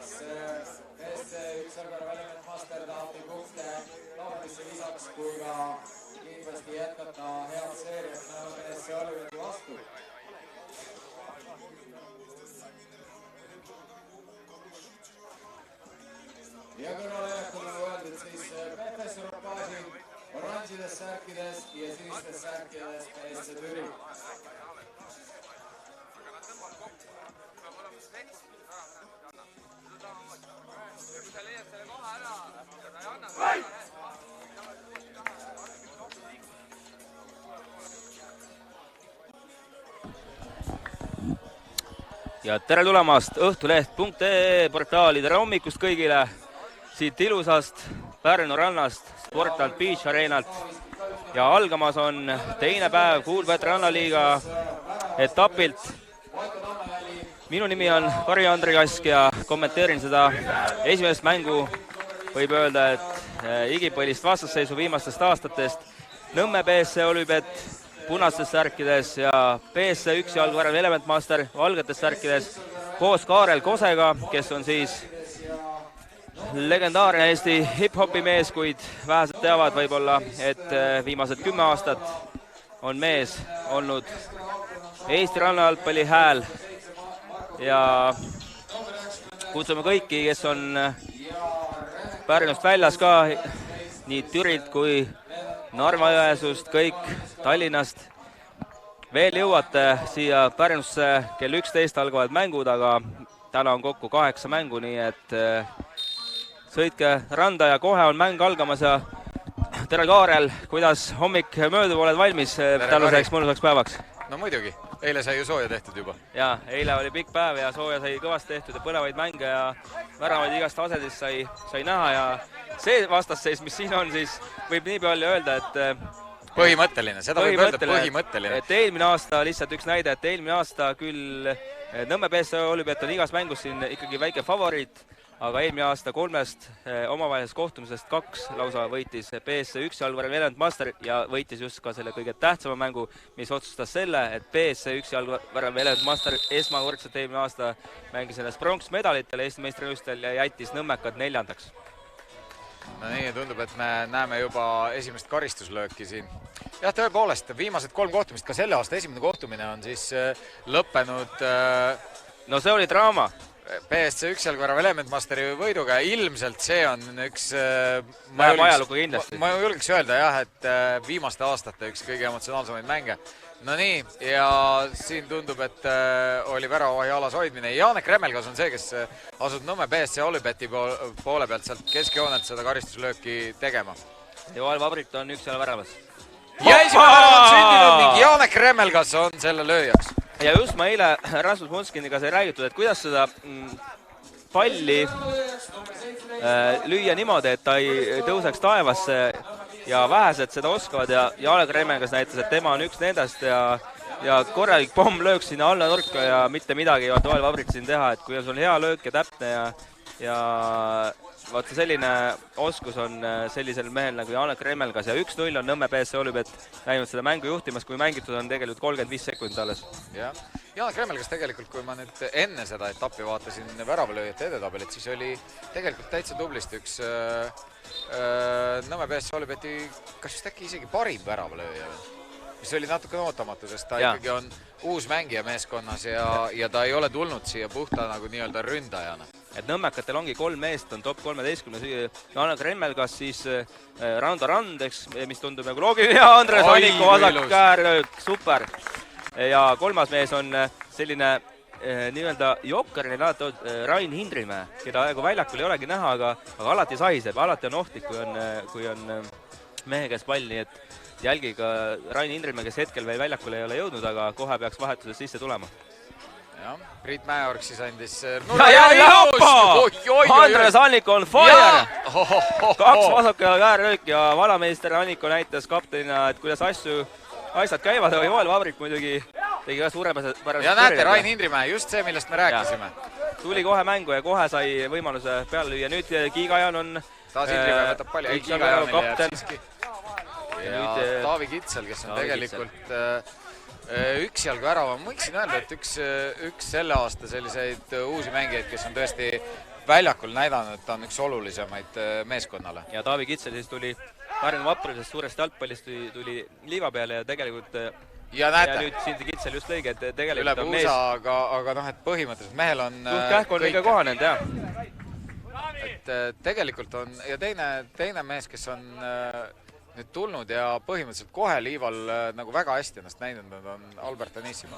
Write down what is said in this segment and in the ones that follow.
üks jalgpalli väljend master tahab nii punkte loomisse lisaks kui ka kindlasti jätkata head seeriat BSC Olümpia vastu. Ja kõrvalejäkul nagu öeldud, siis PFS Euroopaasi oranžides särkides ja sinistes särkides BSC Türi. Ja tere tulemast Õhtuleht.ee portaali, tere hommikust kõigile siit ilusast Pärnu rannast, Sportland Beach Arenalt ja algamas on teine päev Kuulbet Rannaliiga etapilt. Minu nimi on Kari-Andri Kask ja kommenteerin seda esimest mängu, võib öelda, et igipõlist vastasseisu viimastest aastatest. Nõmme BSC Olübet punastes särkides ja BSC üks jalgvärav Element Master valgetes särkides koos Kaarel Kosega, kes on siis legendaarne Eesti hip-hopi mees, kuid vähesed teavad võib-olla, et viimased 10 aastat on mees olnud Eesti rannajalgpalli hääl ja kutsume kõiki, kes on Pärnust väljas ka, nii Türilt kui Narva-Jõesuust, kõik Tallinnast. Veel jõuate siia Pärnusse kell 11 algavad mängud, aga täna on kokku 8 mängu, nii et sõitke randa ja kohe on mäng algamas ja tere Kaarel, kuidas hommik möödub, oled valmis tänaseks mõnusaks päevaks? No muidugi, eile sai ju sooja tehtud juba. Jaa, eile oli pikk päev ja sooja sai kõvasti tehtud ja põnevaid mänge ja väravaid igast asedist sai näha ja see vastasseis, mis siin on, siis võib nii palju öelda, et põhimõtteline, seda võib öelda põhimõtteline. Et eelmine aasta, lihtsalt üks näide, et eelmine aasta küll Nõmme BSC Olübet on igas mängus siin ikkagi väike favoriit, aga eelmine aasta 3 omavahelisest kohtumisest 2 lausa võitis BSC üks jalgvärav Element Master ja võitis just ka selle kõige tähtsama mängu, mis otsustas selle, et BSC üks jalgvärav Element Master esmakordselt eelmine aasta mängis ennast pronksmedalitel Eesti meistrivõistlustel ja jättis Nõmmekad 4. No nii, tundub, et me näeme juba esimest karistuslööki siin. Jah, tõepoolest, viimased 3 kohtumist, ka selle aasta esimene kohtumine on siis lõppenud... No see oli draama. BSC üks jalgvärav Element Masteri võiduga ja ilmselt see on üks... ajalugu kindlasti. Ma julgeks öelda jah, et viimaste aastate üks kõige emotsionaalsemaid mänge. No nii, ja siin tundub, et oli väravahi alas hoidmine. Jaanek Remmelgas on see, kes asub Nõmme BSC Olübeti poole pealt sealt keskjoonelt seda karistuslööki tegema. Joel Vabrit on üks jälle väravas. Ja esimene värav on sündinud ning Jaanek Remmelgas on selle lööjaks. Ja just ma eile Rasmus Munskiniga sai räägitud, et kuidas seda palli lüüa niimoodi, et ta ei tõuseks taevasse ja vähesed seda oskavad ja Jaanek Remmelgas näitas, et tema on üks nendest ja korralik pomm lööks sinna alla nurka ja mitte midagi ei Joel Vabrit siin teha, et kui on sul hea löök ja täpne ja vaata selline oskus on sellisel mehel nagu Jaanek Remmelgas ja 1-0 on Nõmme BSC Olübet läinud seda mängu juhtimas, kui mängitud on tegelikult 35 sekundit alles. Jah, Jaanek Remmelgas tegelikult, kui ma nüüd enne seda etappi vaatasin väravalööjate edetabelit, siis oli tegelikult täitsa tublisti üks Nõmme BSC Olübeti, kas just äkki isegi parim väravalööja, mis oli natuke ootamatu, sest ta ikkagi on uus mängija meeskonnas ja ta ei ole tulnud siia puhta nagu nii-öelda ründajana. Et Nõmmekatel ongi 3 meest, on top 13, Jaanek Remmelgas, siis Rando Rand, mis tundub nagu loogiline, ja Andres Anniku vasak käärlöök, super. Ja 3. mees on selline nii-öelda jokkerine Rain Hindrimäe, keda aegu väljakul ei olegi näha, aga alati sahiseb, alati on ohtlik, kui on mehe käes pall, nii et jälgi ka Rain Hindrimäe, kes hetkel veel väljakul ei ole jõudnud, aga kohe peaks vahetuses sisse tulema. Jah, Priit Mäeorg siis andis... Andres Annik on fire! 2 vasakal käärlöök ja valameister Anniko näitas kaptenina, et kuidas asjad käivad, aga Joel Vabrik muidugi tegi ka suurepärast... Ja näete, Rain Hindrimäe, just see, millest me rääkisime. Tuli kohe mängu ja kohe sai võimaluse peale lüüa. Nüüd Kiigajan on... Taas Hindrimäe võtab palju. Kiigajan on kapten. Ja Taavi Kitsel, kes on tegelikult Üksjalg värava, ma võiksin öelda, et üks selle aasta selliseid uusi mängijaid, kes on tõesti väljakul näidanud, et ta on üks olulisemaid meeskonnale. Ja Taavi Kitsel siis tuli Pärnu Vaprusest suurest jalgpallist tuli liiva peale ja tegelikult ja näete, nüüd Sindi Kitsel just lõige, et tegelikult üle on puusa, aga noh, et põhimõtteliselt mehel on suht kähku on kõige kohanenud, jah. Et tegelikult on, ja teine mees, kes on nüüd tulnud ja põhimõtteliselt kohe liival nagu väga hästi ennast näinud, on Albert Anissimo.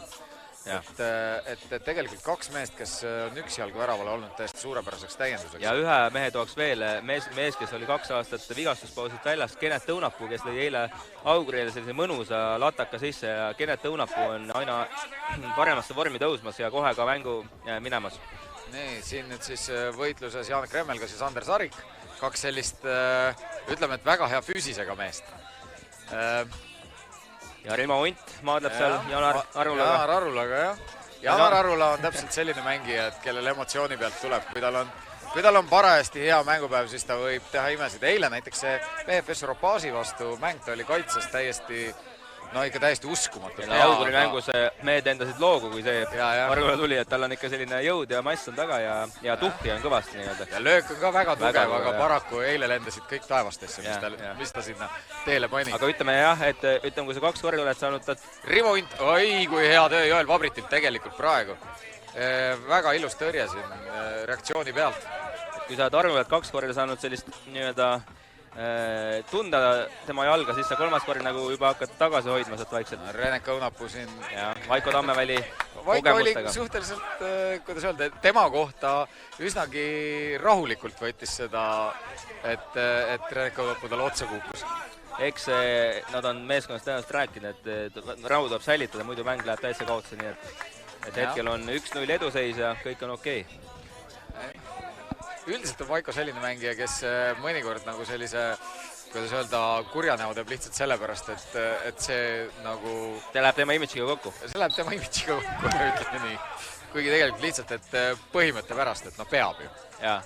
Et tegelikult kaks meest, kes on üksjalg väravale olnud täiesti suurepäraseks täienduseks. Ja ühe mehe tooks veel, mees, kes oli 2 aastat vigastuspausilt väljast, Kennet Õunapuu, kes lõi eile Augurile sellise mõnusa lataka sisse ja Kennet Õunapuu on aina paremasse vormi tõusmas ja kohe ka mängu minemas. Nii, siin nüüd siis võitluses Janek Remmelgas ja Sander Sarik, kaks sellist, ütleme, et väga hea füüsisega meest. Ja Rimo Unt maadleb seal Janar Arulaga. Janar Arulaga, jah. Janar Arula on täpselt selline mängija, et kellel emotsiooni pealt tuleb. Kui tal on parajasti hea mängupäev, siis ta võib teha imesid. Eile näiteks see PFS Ropasi vastu mäng, ta oli kaitses ikka täiesti uskumatu. Ja Auguri mängus mehed endasid loogu, kui see Arula tuli, et tal on ikka selline jõud ja mass on taga ja tuhti on kõvasti nii-öelda. Ja löök on ka väga tugev, aga paraku eile lendasid kõik taevastesse, mis ta sinna teele pani. Aga ütleme jah, et kui sa 2 korda oled saanud... Rimo Unt, oi kui hea töö Joel Vabritilt tegelikult praegu. Väga ilus tõrje siin reaktsiooni pealt. Kui sa oled Arulalt 2 korda saanud sellist nii-öelda tunda tema jalga, siis sa 3. korda nagu juba hakkad tagasi hoidma sealt vaikselt. Reneka Õunapuu siin. Ja Vaiko Tammeväli Vaiko oli suhteliselt, kuidas öelda, tema kohta üsnagi rahulikult võttis seda, et Reneka Õunapuu talle otsa kuukus. Eks nad on meeskonnast tõenäoliselt rääkinud, et rahu tuleb säilitada, muidu mäng läheb täitsa kaotse, nii et hetkel on 1-0 eduseis ja kõik on okei. Üldiselt on Vaiko selline mängija, kes mõnikord nagu sellise, kuidas öelda, kurjanäo teeb lihtsalt sellepärast, et see nagu... See läheb tema imitšiga kokku. See läheb tema imitšiga kokku, ütleme nii. Kuigi tegelikult lihtsalt, et põhimõtte pärast, et peab ju. Ja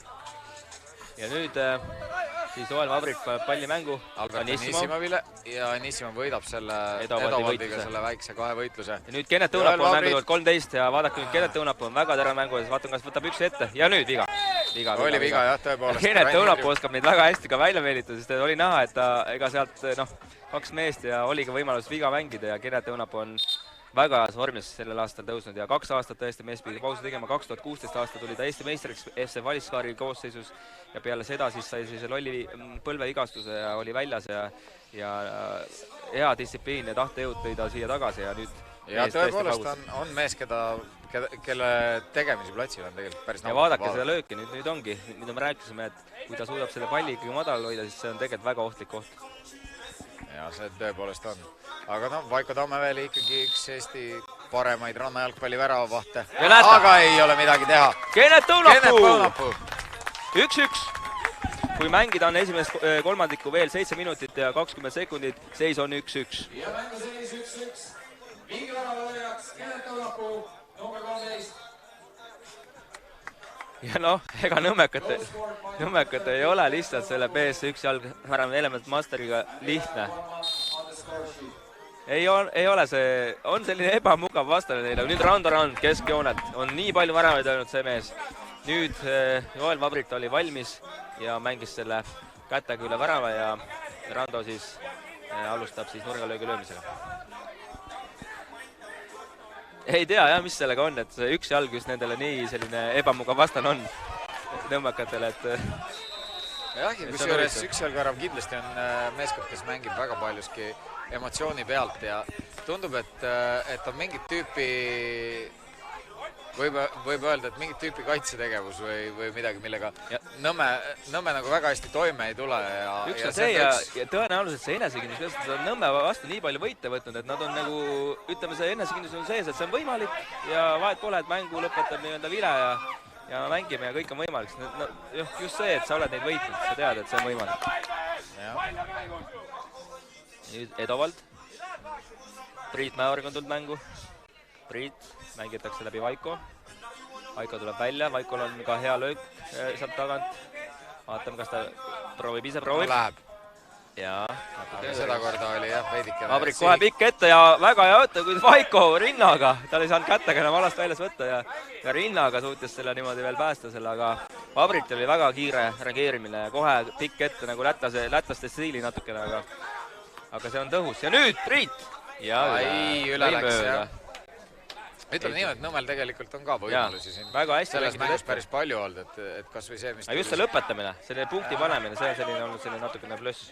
nüüd siis Joel Vabrik palli mängu. Albert Anissimavile ja Anissimo võidab selle Edovaldiga selle väikse 2 võitluse. Ja nüüd Kennet Õunapuu on mängu 13 ja vaadake nüüd Kennet Õunapuu on väga terve mängu, vaatan, kas võtab üks ette ja nüüd viga. Oli viga, jah, tõepoolest. Kennet Õunapuu oskab neid väga hästi ka välja meelitada, sest oli näha, et ta ega sealt 2 meest ja oligi võimalus viga mängida ja Kennet Õunapuu on väga heas vormis sellel aastal tõusnud ja 2 aastat tõesti mees pidi pausi tegema. 2016 aasta tuli ta Eesti meistriks FC Valiskaari koosseisus ja peale seda siis sai see lolli põlvevigastuse ja oli väljas ja hea distsipliin ja tahtejõud tõi ta siia tagasi ja nüüd ja tõepoolest on mees, kelle tegemisi platsil on tegelikult päris ja vaadake seda lööki, nüüd ongi, mida me rääkisime, et kui ta suudab selle palli ikkagi madalal hoida, siis see on tegelikult väga ohtlik koht. Ja see tõepoolest on. Aga Vaiko Tammeväli ikkagi üks Eesti paremaid rannajalgpalli väravavahte. Aga ei ole midagi teha. Kennet Õunapuu! 1-1. Kui mängida on esimest kolmandikku veel 7 minutit ja 20 sekundit, seis on 1-1. Ja mängu seis 1-1. Mingi väravavõjaks Kennet Õunapuu, number 13. Ja ega nõmmekad ei ole lihtsalt selle BS1 jalgvärava Element Masteriga lihtne. Ei ole see, on selline ebamugav vastane neile. Nüüd Rando Rand keskjoonelt on nii palju väravaid öelnud see mees. Nüüd Joel Vabrik oli valmis ja mängis selle kätega üle värava ja Rando siis alustab siis nurgalöögi löömisega. Ei tea jah, mis sellega on, et see üks jalg just nendele nii selline ebamugav vastan on nõmmekatele, et... Jah, ja kusjuures üks jalgvärav kindlasti on meeskond, kes mängib väga paljuski emotsiooni pealt ja tundub, et on mingit tüüpi, võib öelda, et mingit tüüpi kaitsetegevus või midagi, millega Nõmme nagu väga hästi toime ei tule. Üks on see ja tõenäoliselt see enesekindlus, et on Nõmme vastu nii palju võite võtnud, et nad on nagu, ütleme, see enesekindlus on sees, et see on võimalik ja vahet pole, et mängu lõpetab nii-öelda vile ja mängime ja kõik on võimalik. Just see, et sa oled neid võitnud, sa tead, et see on võimalik. Nüüd Edovald. Priit Mäeorg on tulnud mängu. Priit mängitakse läbi Vaiko. Vaiko tuleb välja, Vaikol on ka hea löök sealt tagant. Vaatame, kas ta proovib ise. Läheb. jaa. Aga seda korda oli jah veidikene. Vabrik kohe pikk ette ja väga hea võtta, kui Vaiko rinnaga, tal ei saanud kättega enam alast väljas võtta ja rinnaga suutis selle niimoodi veel päästa selle, aga Vabritil oli väga kiire reageerimine ja kohe pikk ette nagu lätlaste stiili natukene, aga see on tõhus. Ja nüüd Priit! Ja üle läks jah. Ütleme nii, et Nõmmel tegelikult on ka võimalusi siin. Väga hästi selles mängus päris palju olnud, et kas või see, mis... Just see lõpetamine, selle punkti panemine, see on selline olnud selline natukene pluss.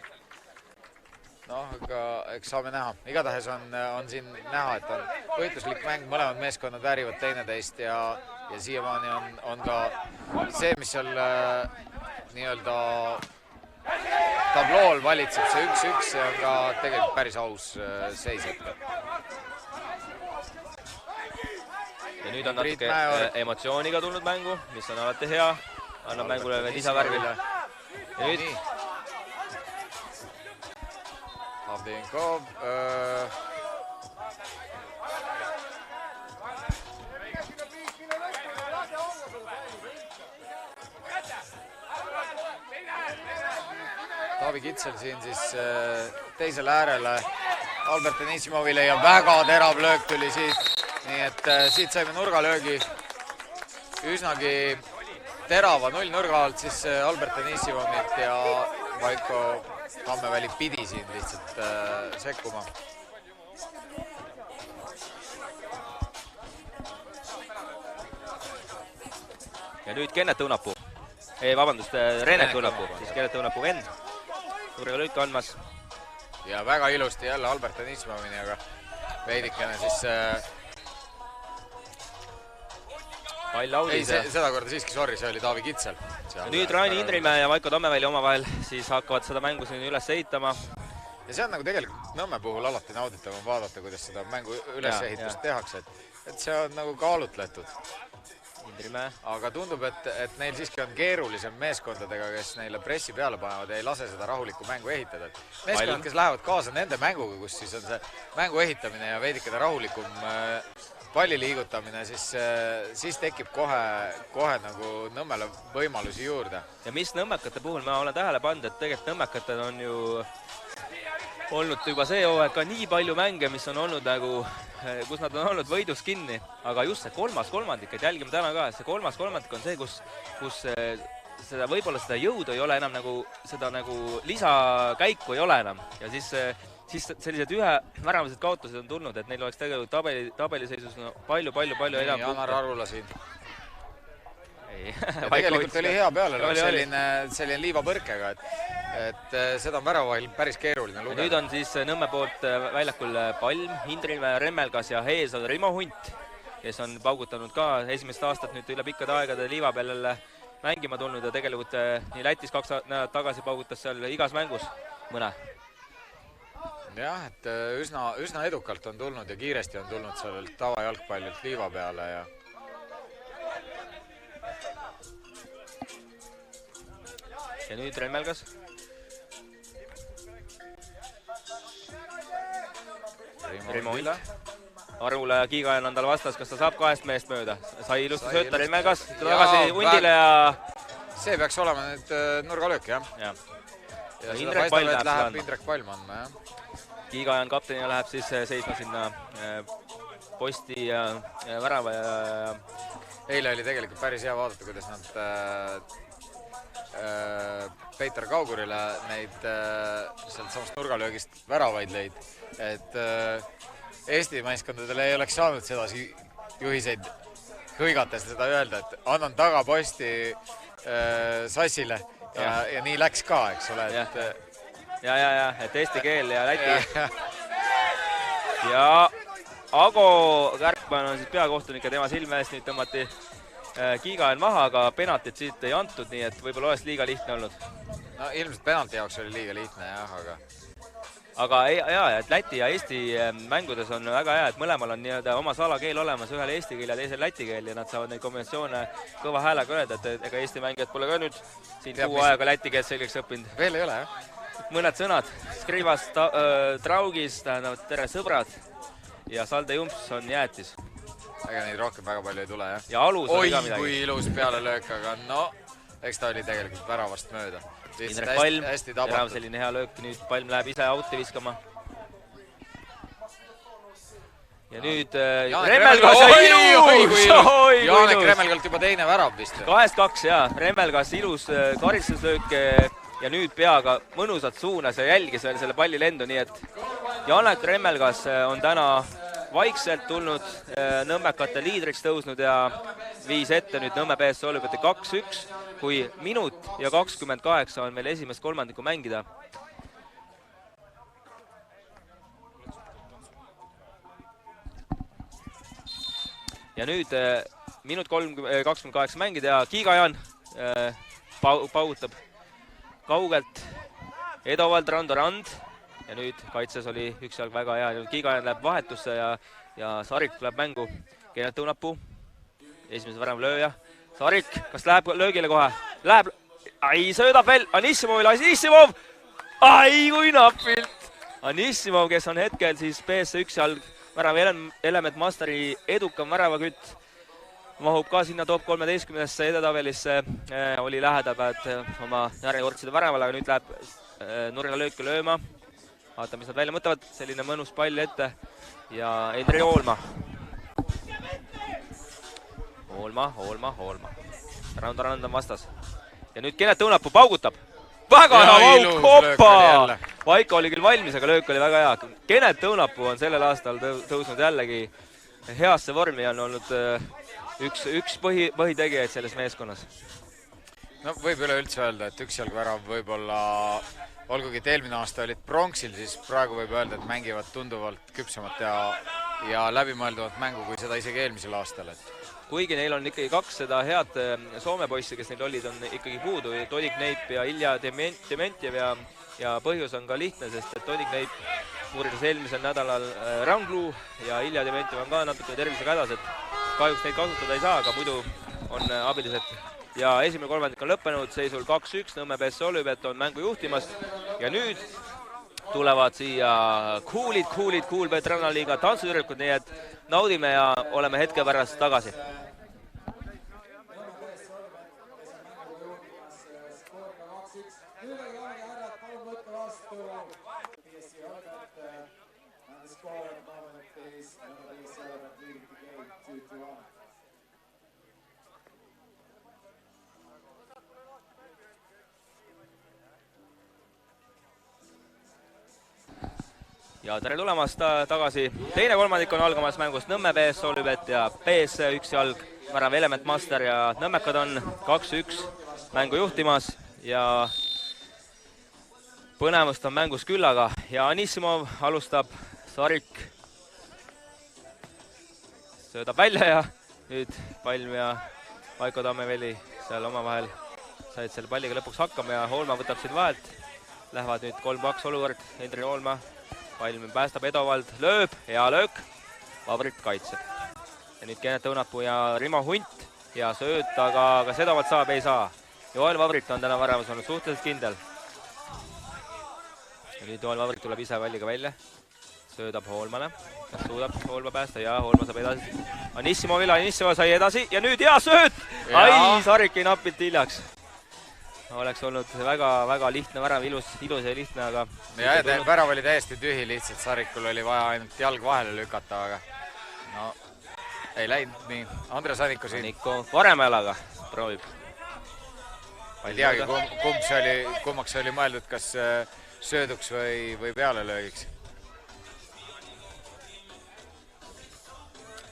Noh, aga eks saame näha. Igatahes on siin näha, et on võitluslik mäng, mõlemad meeskonnad väärivad teineteist ja siiamaani on ka see, mis seal nii-öelda tablool valitseb, see 1-1, see on ka tegelikult päris aus seis. Ja nüüd on natuke emotsiooniga tulnud mängu, mis on alati hea, annab mängule lisavärvile. Ja nüüd... Avdenkov. Taavi Kitsel siin siis teisele äärele Albert Anissimovile ja väga terav löök tuli siit. Nii et siit saime nurgalöögi üsnagi terava 0 nurga alt siis Albert Anissimovilt ja Vaiko Tammeväli pidi siin lihtsalt sekkuma. Ja nüüd Kennet Õunapuu. Vabandust, Renet Õunapuu, siis Kennet Õunapuu vend. Nurga löök andmas. Ja väga ilusti jälle Albert Anissimovini, aga veidikene siis... Ei, seda korda siiski, sorry, see oli Taavi Kitsel. Nüüd Raini Indrimäe ja Vaiko Tammeväli omavahel siis hakkavad seda mängu siin üles ehitama. Ja see on nagu tegelikult Nõmme puhul alati nauditav vaadata, kuidas seda mängu ülesehitust tehakse. Et see on nagu kaalutletud. Indrimäe. Aga tundub, et neil siiski on keerulisem meeskondadega, kes neile pressi peale panevad ja ei lase seda rahulikku mängu ehitada. Meeskonnad, kes lähevad kaasa nende mänguga, kus siis on see mängu ehitamine ja veidikene rahulikum palli liigutamine, siis tekib kohe nagu Nõmmele võimalusi juurde. Ja mis nõmmekate puhul ma olen tähele pannud, et tegelikult nõmmekatel on ju olnud juba see hooaeg ka nii palju mänge, mis on olnud nagu, kus nad on olnud võidus kinni, aga just see kolmas kolmandik, et jälgime täna ka, see kolmas kolmandik on see, kus seda võib-olla seda jõudu ei ole enam nagu, seda nagu lisakäiku ei ole enam ja siis sellised väravalised kaotused on tulnud, et neil oleks tegelikult tabeliseisus palju enam. Janar Arula siin. Tegelikult oli hea peale, selline liivapõrkega, et seda on väravahil päris keeruline lugeda. Nüüd on siis Nõmme poolt väljakul Palm, Indrimäe, Remmelgas ja Hees on Rimo Hunt, kes on paugutanud ka esimest aastat nüüd üle pikkade aegade liiva peal mängima tulnud ja tegelikult nii Lätis 2 nädalat tagasi paugutas seal igas mängus mõne. Jah, et üsna edukalt on tulnud ja kiiresti on tulnud sellelt tavajalgpallilt liiva peale ja nüüd Remmelgas. Rimo Hunt. Arule ja Kiigajan on tal vastas, kas ta saab 2 meest mööda. Sai ilusti sööta Remmelgas, tagasi Hundile ja... See peaks olema nüüd nurgalöök, jah. Ja seda paistab, et läheb Indrek Palm andma, jah. Kiigajan kaptenina läheb siis seisma sinna posti ja värava ja... Eile oli tegelikult päris hea vaadata, kuidas nad Peeter Kaugurile neid sealt samast nurgalöögist väravaid lõid. Et Eesti meeskondadele ei oleks saanud sedasi juhiseid hõigates seda öelda, et annan tagaposti Sassile ja nii läks ka, eks ole. Et eesti keel ja läti. Ja Ago Kärkman on siis peakohtunik ja tema silme eest nüüd tõmmati Kiigajan maha, aga penatit siit ei antud, nii et võib-olla oleks liiga lihtne olnud. No ilmselt penalti jaoks oli liiga lihtne, jah, aga... Aga et Läti ja Eesti mängudes on väga hea, et mõlemal on nii-öelda oma salakeel olemas, ühel eesti keel ja teisel läti keel ja nad saavad neid kombinatsioone kõva häälega öelda, et ega Eesti mängijad pole ka nüüd siin kuu aega läti keelt selgeks õppinud. Veel ei ole, jah? Mõned sõnad. Skrivas, Traugis, tähendavad tere sõbrad ja Salde Jumps on jäätis. Ega neid rohkem väga palju ei tule, jah? Ja alus oli ka midagi. Oi, kui ilus pealelöök, aga no eks ta oli tegelikult väravast mööda. Indrek Palm, hästi ja tabatud. selline hea löök, nüüd Palm läheb ise out'i viskama. Ja nüüd Remmelgas ja ilus! Jaanek Remmelgalt juba teine värav vist. 2-2, jaa. Remmelgas ilus karistuslöök ja nüüd peaga mõnusat suunas ja jälgis veel selle palli lendu, nii et Jaanek Remmelgas on täna vaikselt tulnud Nõmmekate liidriks tõusnud ja viis ette nüüd Nõmme BS Olüpete 2-1, kui minut ja 28 on meil esimest kolmandikku mängida. Ja nüüd minut 28 mängida ja Kiiga-Jaan paugutab kaugelt Edovald Rando Rand ja nüüd kaitses oli üks jalg väga hea. Kiiga-Jaan läheb vahetusse ja Sarik tuleb mängu. Kenneth Õunapuu, esimese värava lööja. Sarik, kas läheb löögile kohe? Läheb, söödab veel Anissimov, ai kui napilt! Anissimov, kes on hetkel siis BS üks jalg värava Element Masteri edukam väravakütt, mahub ka sinna top 13-sse edetabelisse, oli lähedab oma järjekordside väravale, aga nüüd läheb nurgalööke lööma. Vaata, mis nad välja mõtlevad, selline mõnus pall ette ja Endri Oolma. Oolma. Rand on vastas. Ja nüüd Kenneth Õunapuu paugutab. Väga hea vauk, hoppa! Vaiko oli küll valmis, aga löök oli väga hea. Kenneth Õunapuu on sellel aastal tõusnud jällegi heasse vormi ja on olnud üks põhitegijaid selles meeskonnas. No võib üleüldse öelda, et üks jalgvärav võib-olla, olgugi et eelmine aasta olid pronksil, siis praegu võib öelda, et mängivad tunduvalt küpsemat ja läbimõelduvat mängu kui seda isegi eelmisel aastal. Kuigi neil on ikkagi kaks seda head Soome poissi, kes neil olid, on ikkagi puudu. Todik Neip ja Ilja Dementjev ja põhjus on ka lihtne, sest et Todik Neip uurides eelmisel nädalal Ranglu ja Ilja Dementjev on ka natuke tervisega hädas, et kahjuks neid kasutada ei saa, aga muidu on abilised. Ja esimene kolmandik on lõppenud, seisul 2-1, Nõmme BS Olüpet on mängu juhtimas ja nüüd tulevad siia Kuulbet Rannaliiga tantsutüdrukud, nii et naudime ja oleme hetke pärast tagasi. Ja tere tulemast tagasi. Teine kolmandik on algamas mängust Nõmme BS Olüpet ja BS üks jalg värav Element Master ja Nõmmekad on 2-1 mängu juhtimas ja põnevust on mängus küllaga ja Anissimov alustab, Sarik söödab välja ja nüüd Palm ja Vaiko Tammeveli seal omavahel said selle palliga lõpuks hakkama ja Oolma võtab siin vahelt. Lähevad nüüd 3-2 olukord, Hendri Oolma. Palm päästab Edovald, lööb, hea löök, Vabrit kaitseb. Ja nüüd Kenneth Õunapuu ja Rimo Hunt ja sööt, aga kas Edovald saab, ei saa. Joel Vabrit on täna väravas olnud suhteliselt kindel. Ja nüüd Joel Vabrit tuleb ise palliga välja, söödab Hoolmale, kas suudab Hoolma päästa ja Hoolma saab edasi. Anissimov sai edasi ja nüüd hea sööt, ai, Sarik ei napilt hiljaks. Oleks olnud väga lihtne värav, ilus ja lihtne, aga... Ja värav oli täiesti tühi, lihtsalt Sarikul oli vaja ainult jalg vahele lükata, aga no ei läinud nii. Andres Anniku siin. Anniku parema jalaga proovib. Ei teagi, kummaks oli mõeldud, kas sööduks või pealelöögiks.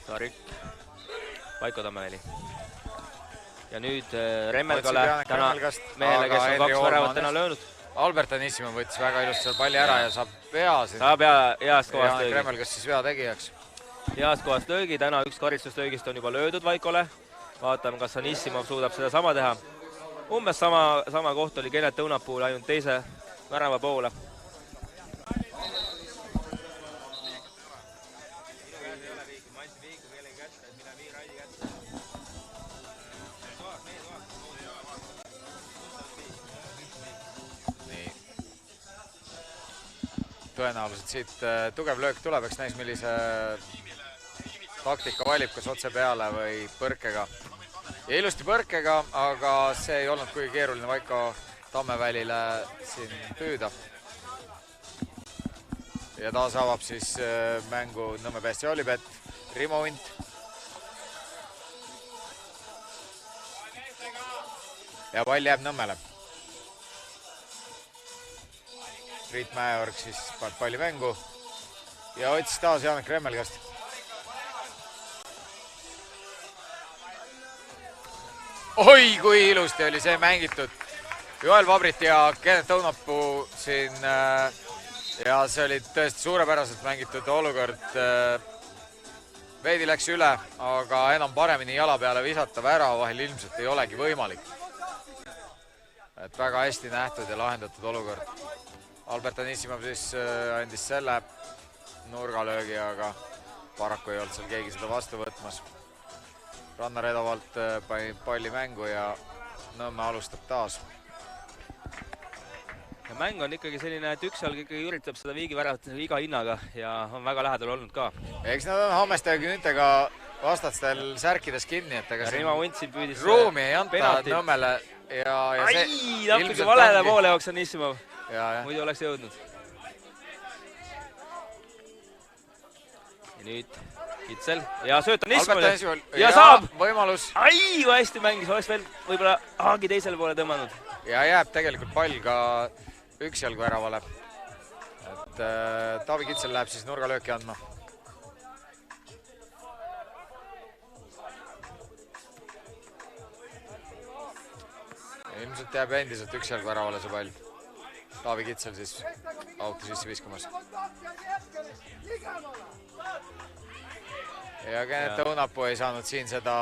Sarik, Vaiko Tammeveli. Ja nüüd Remmelgale täna mehele, kes on 2 väravat täna löönud. Albert Anissimov võttis väga ilusti seal palli ära ja saab pea siin. Saab heast kohast löögi. Remmelgas siis vea tegijaks. Heast kohast löögi, täna üks karistustöögist on juba löödud Vaikole. Vaatame, kas Anissimov suudab seda sama teha. Umbes sama koht oli Kenneth Õunapuul ainult teise värava poole. Tõenäoliselt siit tugev löök tuleb, eks näis, millise taktika valib, kas otse peale või põrkega. ja ilusti põrkega, aga see ei olnud kuigi keeruline Vaiko Tammevälile siin püüda. Ja taas avab siis mängu Nõmme BSC Olipet, Rimo Unt. Ja pall jääb Nõmmele. Priit Mäeorg siis paneb palli mängu ja otsis taas Janek Remmelgast. Oi, kui ilusti oli see mängitud. Joel Vabrit ja Kenneth Õunapuu siin ja see oli tõesti suurepäraselt mängitud olukord. Veidi läks üle, aga enam paremini jala peale visata värava vahel ilmselt ei olegi võimalik. Et väga hästi nähtud ja lahendatud olukord. Albert Anissimov siis andis selle nurgalöögi, aga paraku ei olnud seal keegi seda vastu võtmas. Rannar Edavalt pani palli mängu ja Nõmme alustab taas. Ja mäng on ikkagi selline, et üksjalg ikkagi üritab seda viigiväravat iga hinnaga ja on väga lähedal olnud ka. Eks nad on Hammeste ja Küüntega vastastel särkides kinni, et ega Rima Unt siin püüdis ruumi ei anta Nõmmele ja see natuke valele poole jooksa Nissimov. Muidu oleks jõudnud. Ja nüüd Kitsel ja sööt on Nissimov ja saab! Võimalus. Ai, kui hästi mängis, oleks veel võib-olla Haagi teisele poole tõmmanud. Ja jääb tegelikult pall ka üksjalgu väravale. Et Taavi Kitsel läheb siis nurgalööki andma. Ilmselt jääb endiselt üksjalgu väravale see pall. Taavi Kitsel siis auti sisse viskamas. Ja Kenneth Õunapuu ei saanud siin seda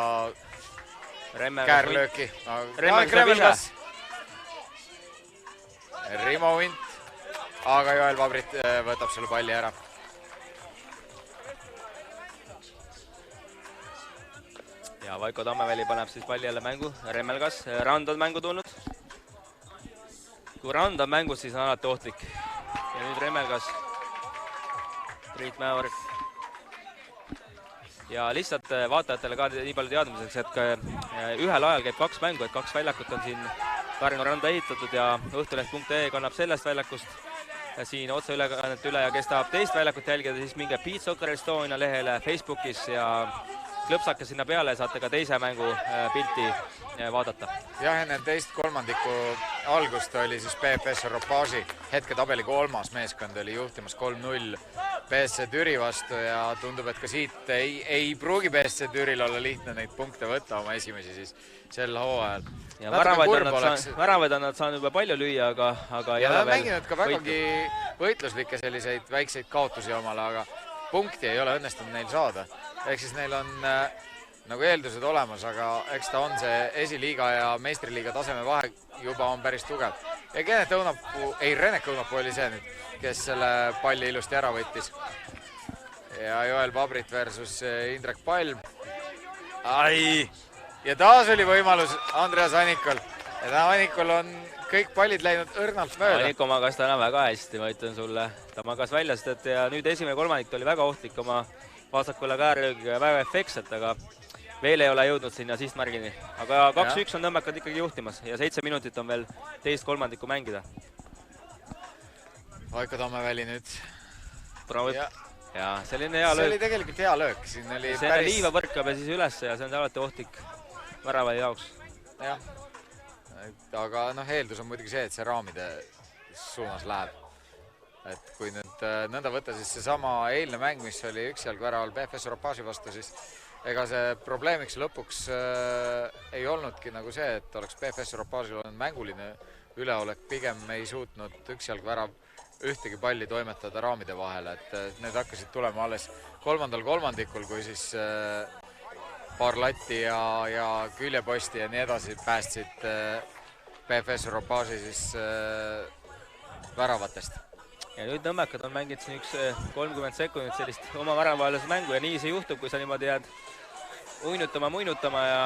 käärlööki. Remmelgas. Rimo Unt, aga Joel Vabrit võtab selle palli ära. Ja Vaiko Tammeväli paneb siis palli jälle mängu. Remmelgas, Rand on mängu tulnud. Kui Rand on mängus, siis on alati ohtlik. Ja nüüd Remmelgas. Priit Mäeorg. Ja lihtsalt vaatajatele ka nii palju teadmiseks, et ühel ajal käib 2 mängu, et 2 väljakut on siin Pärnu randa ehitatud ja Õhtuleht.ee kannab sellest väljakust ja siin otse ülekannet üle ja kes tahab teist väljakut jälgida, siis minge Beat Soccer Estonia lehele Facebookis ja klõpsake sinna peale, saate ka teise mängu pilti vaadata. Jah, enne teist kolmandiku algust oli siis PFS Ropagi hetketabeli 3. meeskond oli juhtimas 3-0 BSC Türi vastu ja tundub, et ka siit ei pruugi BSC Türil olla lihtne neid punkte võtta oma esimesi siis sel hooajal. Ja väravaid on nad saanud juba palju lüüa, aga ja nad on mänginud ka vägagi võitluslikke selliseid väikseid kaotusi omale, aga punkti ei ole õnnestunud neil saada. Ehk siis neil on nagu eeldused olemas, aga eks ta on see esiliiga ja meistriliiga taseme vahe juba on päris tugev. Ja Kenneth Õunapuu, Renek Õunapuu oli see nüüd, kes selle palli ilusti ära võttis. Ja Joel Vabrit versus Indrek Palm. Ai! Ja taas oli võimalus Andreas Annikul. Ja Annikul on kõik pallid läinud õrnalt mööda. Annikul magas täna väga hästi, ma ütlen sulle. Ta magas väljast, ja nüüd esimene kolmandik oli väga ohtlik oma vasakule käärlöögiga ja väga efektselt, aga veel ei ole jõudnud sinna sihtmärgini. Aga 2-1 on Nõmmekad ikkagi juhtimas ja 7 minutit on veel teist kolmandikku mängida. Vaiko Tammeväli nüüd. Proovib. Ja selline hea löök. See oli tegelikult hea löök. See liiva võrkab ja siis üles ja see on alati ohtlik värava jaoks. Jah, aga eeldus on muidugi see, et see raamide suunas läheb. Et kui nüüd nõnda võtta, siis see sama eilne mäng, mis oli üksjalg väraval PFS Ropagi vastu, siis ega see probleemiks lõpuks ei olnudki nagu see, et oleks PFS Ropagil olnud mänguline üleolek, pigem ei suutnud üksjalg värav ühtegi palli toimetada raamide vahele, et need hakkasid tulema alles kolmandal kolmandikul, kui siis paar latti ja küljeposti ja nii edasi päästsid PFS Ropagi siis väravatest. Ja nüüd Nõmmekad on mänginud siin üks 30 sekundit sellist oma väravavahelise mängu ja nii see juhtub, kui sa niimoodi jääd muinutama ja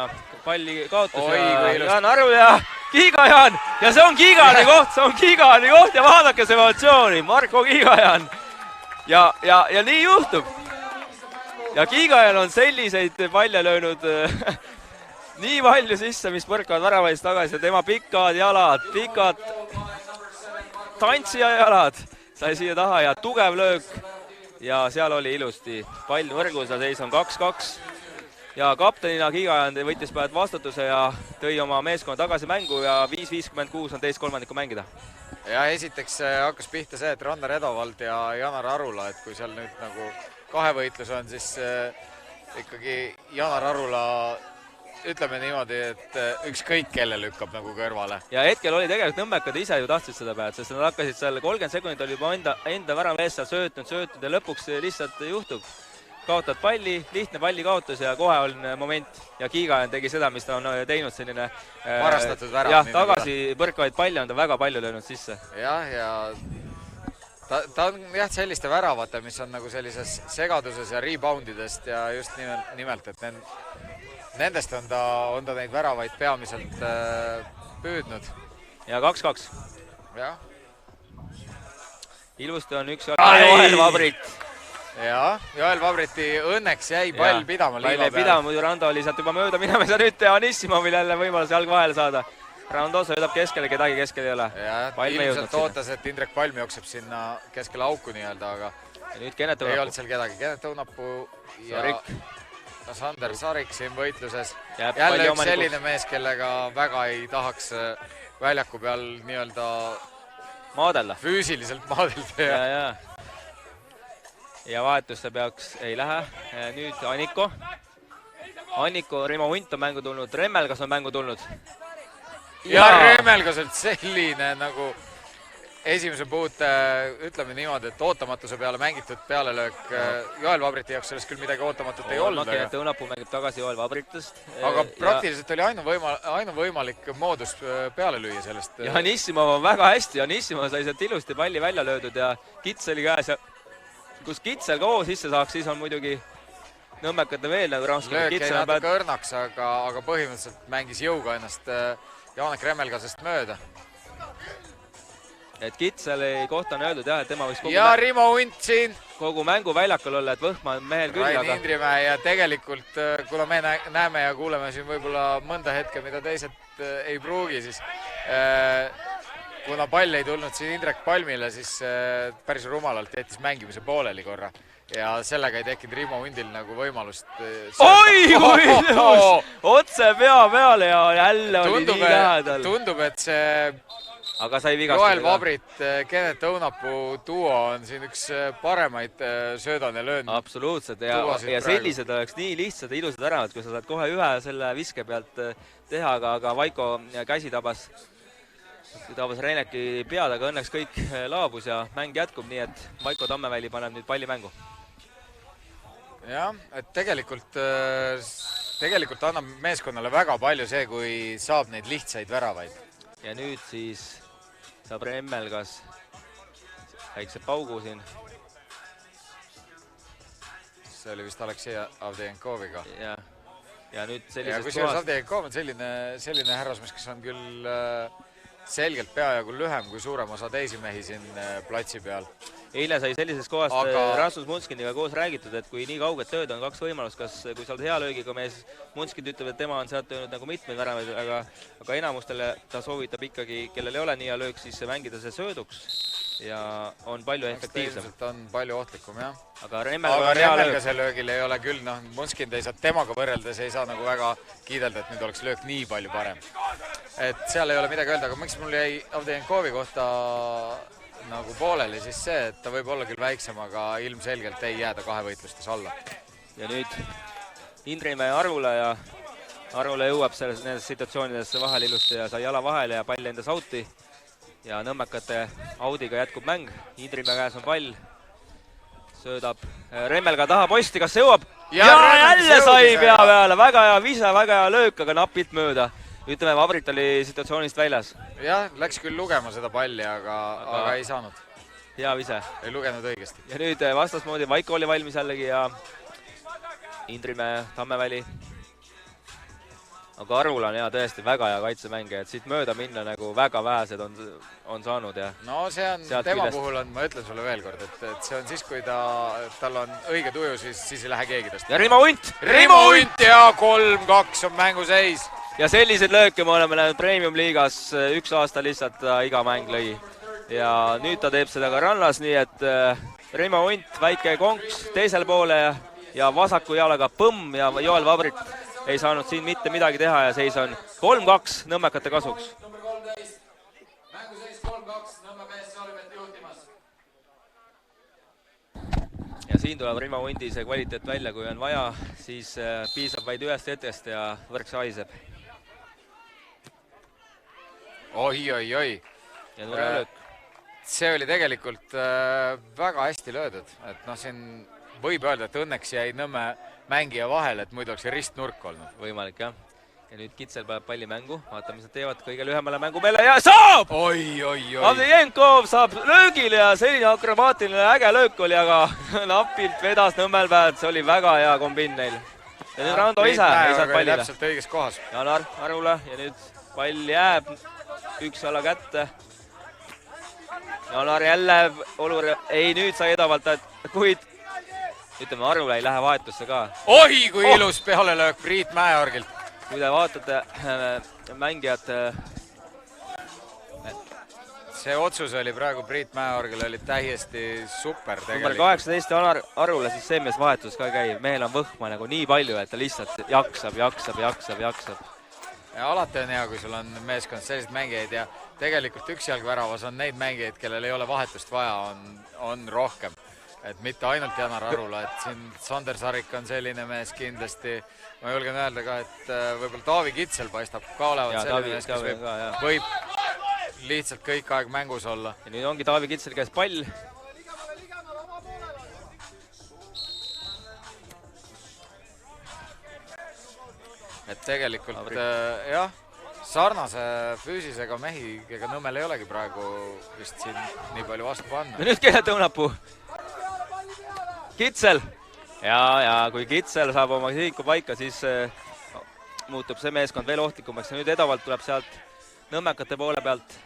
palli kaotus ja Jaan Aru ja Kiigajaan ja see on Kiigajani koht ja vaadake see emotsiooni, Marko Kiigajaan ja nii juhtub. Ja Kiigajal on selliseid palle löönud nii palju sisse, mis põrkavad väravaist tagasi ja tema pikad jalad, pikad tantsija jalad sai siia taha ja tugev löök ja seal oli ilusti pall võrgus ja seis on 2-2 ja kaptenina Kiigajand võttis päevad vastutuse ja tõi oma meeskonna tagasi mängu ja 5-56 on teist kolmandiku mängida. Ja esiteks hakkas pihta see, et Rannar Edovald ja Janar Arula, et kui seal nüüd nagu kahevõitlus on, siis ikkagi Janar Arula ütleme niimoodi, et ükskõik kelle lükkab nagu kõrvale. Ja hetkel oli tegelikult nõmmekad ise ju tahtsid seda pead, sest nad hakkasid seal 30 sekundit oli juba enda värava eest seal söötnud ja lõpuks lihtsalt juhtub. Kaotad palli, lihtne palli kaotus ja kohe on moment ja Kiigajand tegi seda, mis ta on teinud selline varastatud värav. Jah, tagasi põrkavaid palli on ta väga palju löönud sisse. Jah, ja ta on jah selliste väravate, mis on nagu sellises segaduses ja reboundidest ja just nimelt, et nendest on ta neid väravaid peamiselt püüdnud. Ja 2-2. Jah. Ilusti on üks Joel Vabrit. Jaa, Joel Vabriti õnneks jäi pall pidama liiva peal. Pall jäi pidama, muidu Rando oli sealt juba mööda minemas ja nüüd Anissimovil jälle võimalus jalg vahele saada. Rando söödab keskele, kedagi keskel ei ole. Ilmselt ootas, et Indrek Palm jookseb sinna keskele auku nii-öelda, aga nüüd Kennet Õunapuu. Ei olnud seal kedagi. Kennet Õunapuu ja Sander Sarik siin võitluses. Jälle üks selline mees, kellega väga ei tahaks väljaku peal nii-öelda maadelda. Füüsiliselt maadelda. Ja vahetusse peaks ei lähe. Nüüd Anniko. Anniko, Rimo Hunt on mängu tulnud. Remmelgas on mängu tulnud. Ja Remmelgaselt selline nagu esimese puute, ütleme niimoodi, et ootamatuse peale mängitud pealelöök. Joel Vabriti jaoks sellest küll midagi ootamatut ei olnud. Kennet Õunapuu mängib tagasi Joel Vabritest. Aga praktiliselt oli ainuvõimalik moodus peale lüüa sellest. Ja Anissimov on väga hästi. Anissimov sai sealt ilusti palli välja löödud ja Kits oli käes ja kus Kitsel ka sisse saaks, siis on muidugi nõmmekate veel nagu ranskad. Löök jäi natuke õrnaks, aga põhimõtteliselt mängis jõuga ennast Jaanek Remmelgasest mööda. Et Kitsel ei kohta on öeldud jah, et tema võiks Rimo Hunt siin kogu mängu väljakul olla, et Võhma on mehel küll. Rain Indrimäe ja tegelikult, kuna me näeme ja kuuleme siin võib-olla mõnda hetke, mida teised ei pruugi, siis kuna pall ei tulnud siin Indrek Palmile, siis päris rumalalt jättis mängimise pooleli korra. Ja sellega ei tekkinud Rimo Hundil nagu võimalust Oi, kui ilus! Otse pea peale ja jälle oli nii lähedal. Tundub, et see aga sai vigastada. Joel Vabrit, Kennet Õunapuu duo on siin üks paremaid söödane löönud. Absoluutselt ja sellised oleks nii lihtsad ja ilusad äravad, kui sa saad kohe ühe selle viske pealt teha, aga Vaiko käsi tabas Reineki pead, aga õnneks kõik laabus ja mäng jätkub, nii et Vaiko Tammeväli paneb nüüd palli mängu. Jah, et tegelikult annab meeskonnale väga palju see, kui saab neid lihtsaid väravaid. Ja nüüd siis saab Remmelgas väikse paugu siin. See oli vist Aleksei Avdejenkoviga. Ja nüüd sellisest kohast. Ja kui Avdejenkov on selline härrasmees, kes on küll selgelt peajagu lühem kui suurem osa teisi mehi siin platsi peal. Eile sai sellisest kohast Rasmus Munskiniga koos räägitud, et kui nii kauged tööd on kaks võimalust, kas kui sa oled hea löögiga mees, Munskind ütleb, et tema on sealt töönud nagu mitmeid väravaid, aga enamustele ta soovitab ikkagi, kellel ei ole nii hea löök, siis mängida see sööduks ja on palju efektiivsem. Ilmselt on palju ohtlikum, jah. Aga Remmelgase löögil ei ole küll, Munskind ei saa temaga võrreldes, ei saa nagu väga kiidelda, et nüüd oleks löök nii palju parem. Et seal ei ole midagi öelda, aga miks mul jäi Avdejenkovi kohta nagu pooleli, siis see, et ta võib olla küll väiksem, aga ilmselgelt ei jääda kahevõitlustes alla. Ja nüüd Indrimäe Arula ja Arula jõuab nendes situatsioonidesse vahel ilusti ja sai jala vahele ja pall endas auti. Ja nõmmekate audiga jätkub mäng. Indrimäe käes on pall. Söödab Remmelga taha posti, kas see jõuab? Ja jälle sai pea peale. Väga hea vise, väga hea löök, aga napilt mööda. Ütleme, Vabrit oli situatsioonist väljas. Jah, läks küll lugema seda palli, aga ei saanud. Hea vise. Ei lugenud õigesti. Ja nüüd vastasmoodi Vaiko oli valmis jällegi ja Indrimäe Tammeväli. aga Arula on tõesti väga hea kaitsemängija, et siit mööda minna nagu väga vähesed on saanud ja no see on, sealt tema küljest. puhul on, ma ütlen sulle veel kord, et see on siis, kui tal on õige tuju, siis ei lähe keegi tõsta. ja Rimo Unt! Rimo Unt ja 3-2 on mänguseis. Ja selliseid lööke me oleme näinud Premium-liigas, üks aasta lihtsalt iga mäng lõi. Ja nüüd ta teeb seda ka rannas, nii et Rimo Unt, väike konks teisel poole ja vasaku jalaga põmm ja Joel Vabrit ei saanud siin mitte midagi teha ja seis on 3-2 nõmmekate kasuks. Number 13. Mänguseis 3-2. Nõmme BSC Olümpet juhtimas. Ja siin tuleb Rimo Undi see kvaliteet välja, kui on vaja, siis piisab vaid ühest hetkest ja võrk saiseb. Oi. Ja löök. See oli tegelikult väga hästi löödud, et noh, siin võib öelda, et õnneks jäi Nõmme mängija vahel, et muidu oleks ristnurk olnud. Võimalik, jah. Ja nüüd Kitsel paneb palli mängu, vaatame, mis nad teevad kõige lühemale mängumeele ja saab! Oi. Andrijenkov saab löögile ja selline akrobaatiline äge löök oli, aga napilt vedas Nõmmelpäed, see oli väga hea kombin neil. Ja nüüd Rando ise ei saanud pallile. Täpselt õiges kohas. Janar Arula ja nüüd pall jääb üks jala kätte. Janar jälle nüüd sai edavalt, kuid ütleme, Arula ei lähe vahetusse ka. Oi, kui ilus pealelöök Priit Mäeorgilt. Kui te vaatate mängijad... See otsus oli praegu Priit Mäeorgil oli täiesti super Number tegelikult. 18 Janar Arula, siis see mees vahetus ka käib. Mehel on võhma nagu nii palju, et ta lihtsalt jaksab. Ja alati on hea, kui sul on meeskond sellised mängijaid ja tegelikult üksjalgväravas on neid mängijaid, kellel ei ole vahetust vaja, on rohkem. Et mitte ainult Janar Arula, et siin Sander Sarik on selline mees kindlasti. Ma julgen öelda ka, et võib-olla Taavi Kitsel paistab ka olevat selline mees, kes võib lihtsalt kõik aeg mängus olla. Ja nüüd ongi Taavi Kitsel käes pall. Et tegelikult jah, sarnase füüsisega mehi, ega Nõmmel ei olegi praegu vist siin nii palju vastu panna. Ja nüüd keelete õunapuu. Kitsel! Ja kui Kitsel saab oma sihiku paika, siis muutub see meeskond veel ohtlikumaks. Ja nüüd Edavalt tuleb sealt Nõmmekate poole pealt.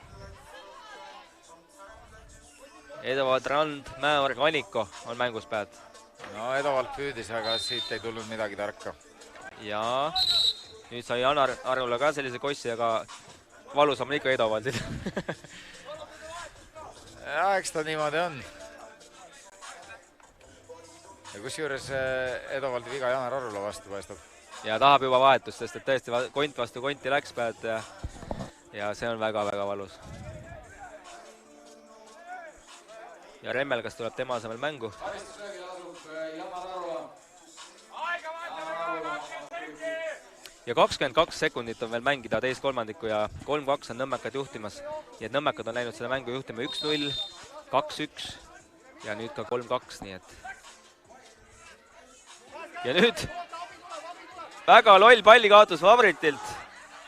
Edavalt, Rand, Mäeorg, Aniko on mängus päed. No Edavalt püüdis, aga siit ei tulnud midagi tarka. Ja nüüd sai Janar Arula ka sellise kossi, aga valusam on ikka Edavaldil. Ja eks ta niimoodi on. Ja kusjuures Edovaldi viga Janar Arula vastu paistab. Ja tahab juba vahetust, sest et tõesti kont vastu konti läks päed ja see on väga-väga valus. Ja Remmelgas tuleb tema asemel mängu. Karistusröögil asub Janar Arula. Ja 22 sekundit on veel mängida teist kolmandiku ja 3-2 on Nõmmekad juhtimas. Nii et Nõmmekad on läinud seda mängu juhtima 1-0, 2-1 ja nüüd ka 3-2, nii et... Ja nüüd väga loll pallikaotus Vabritilt.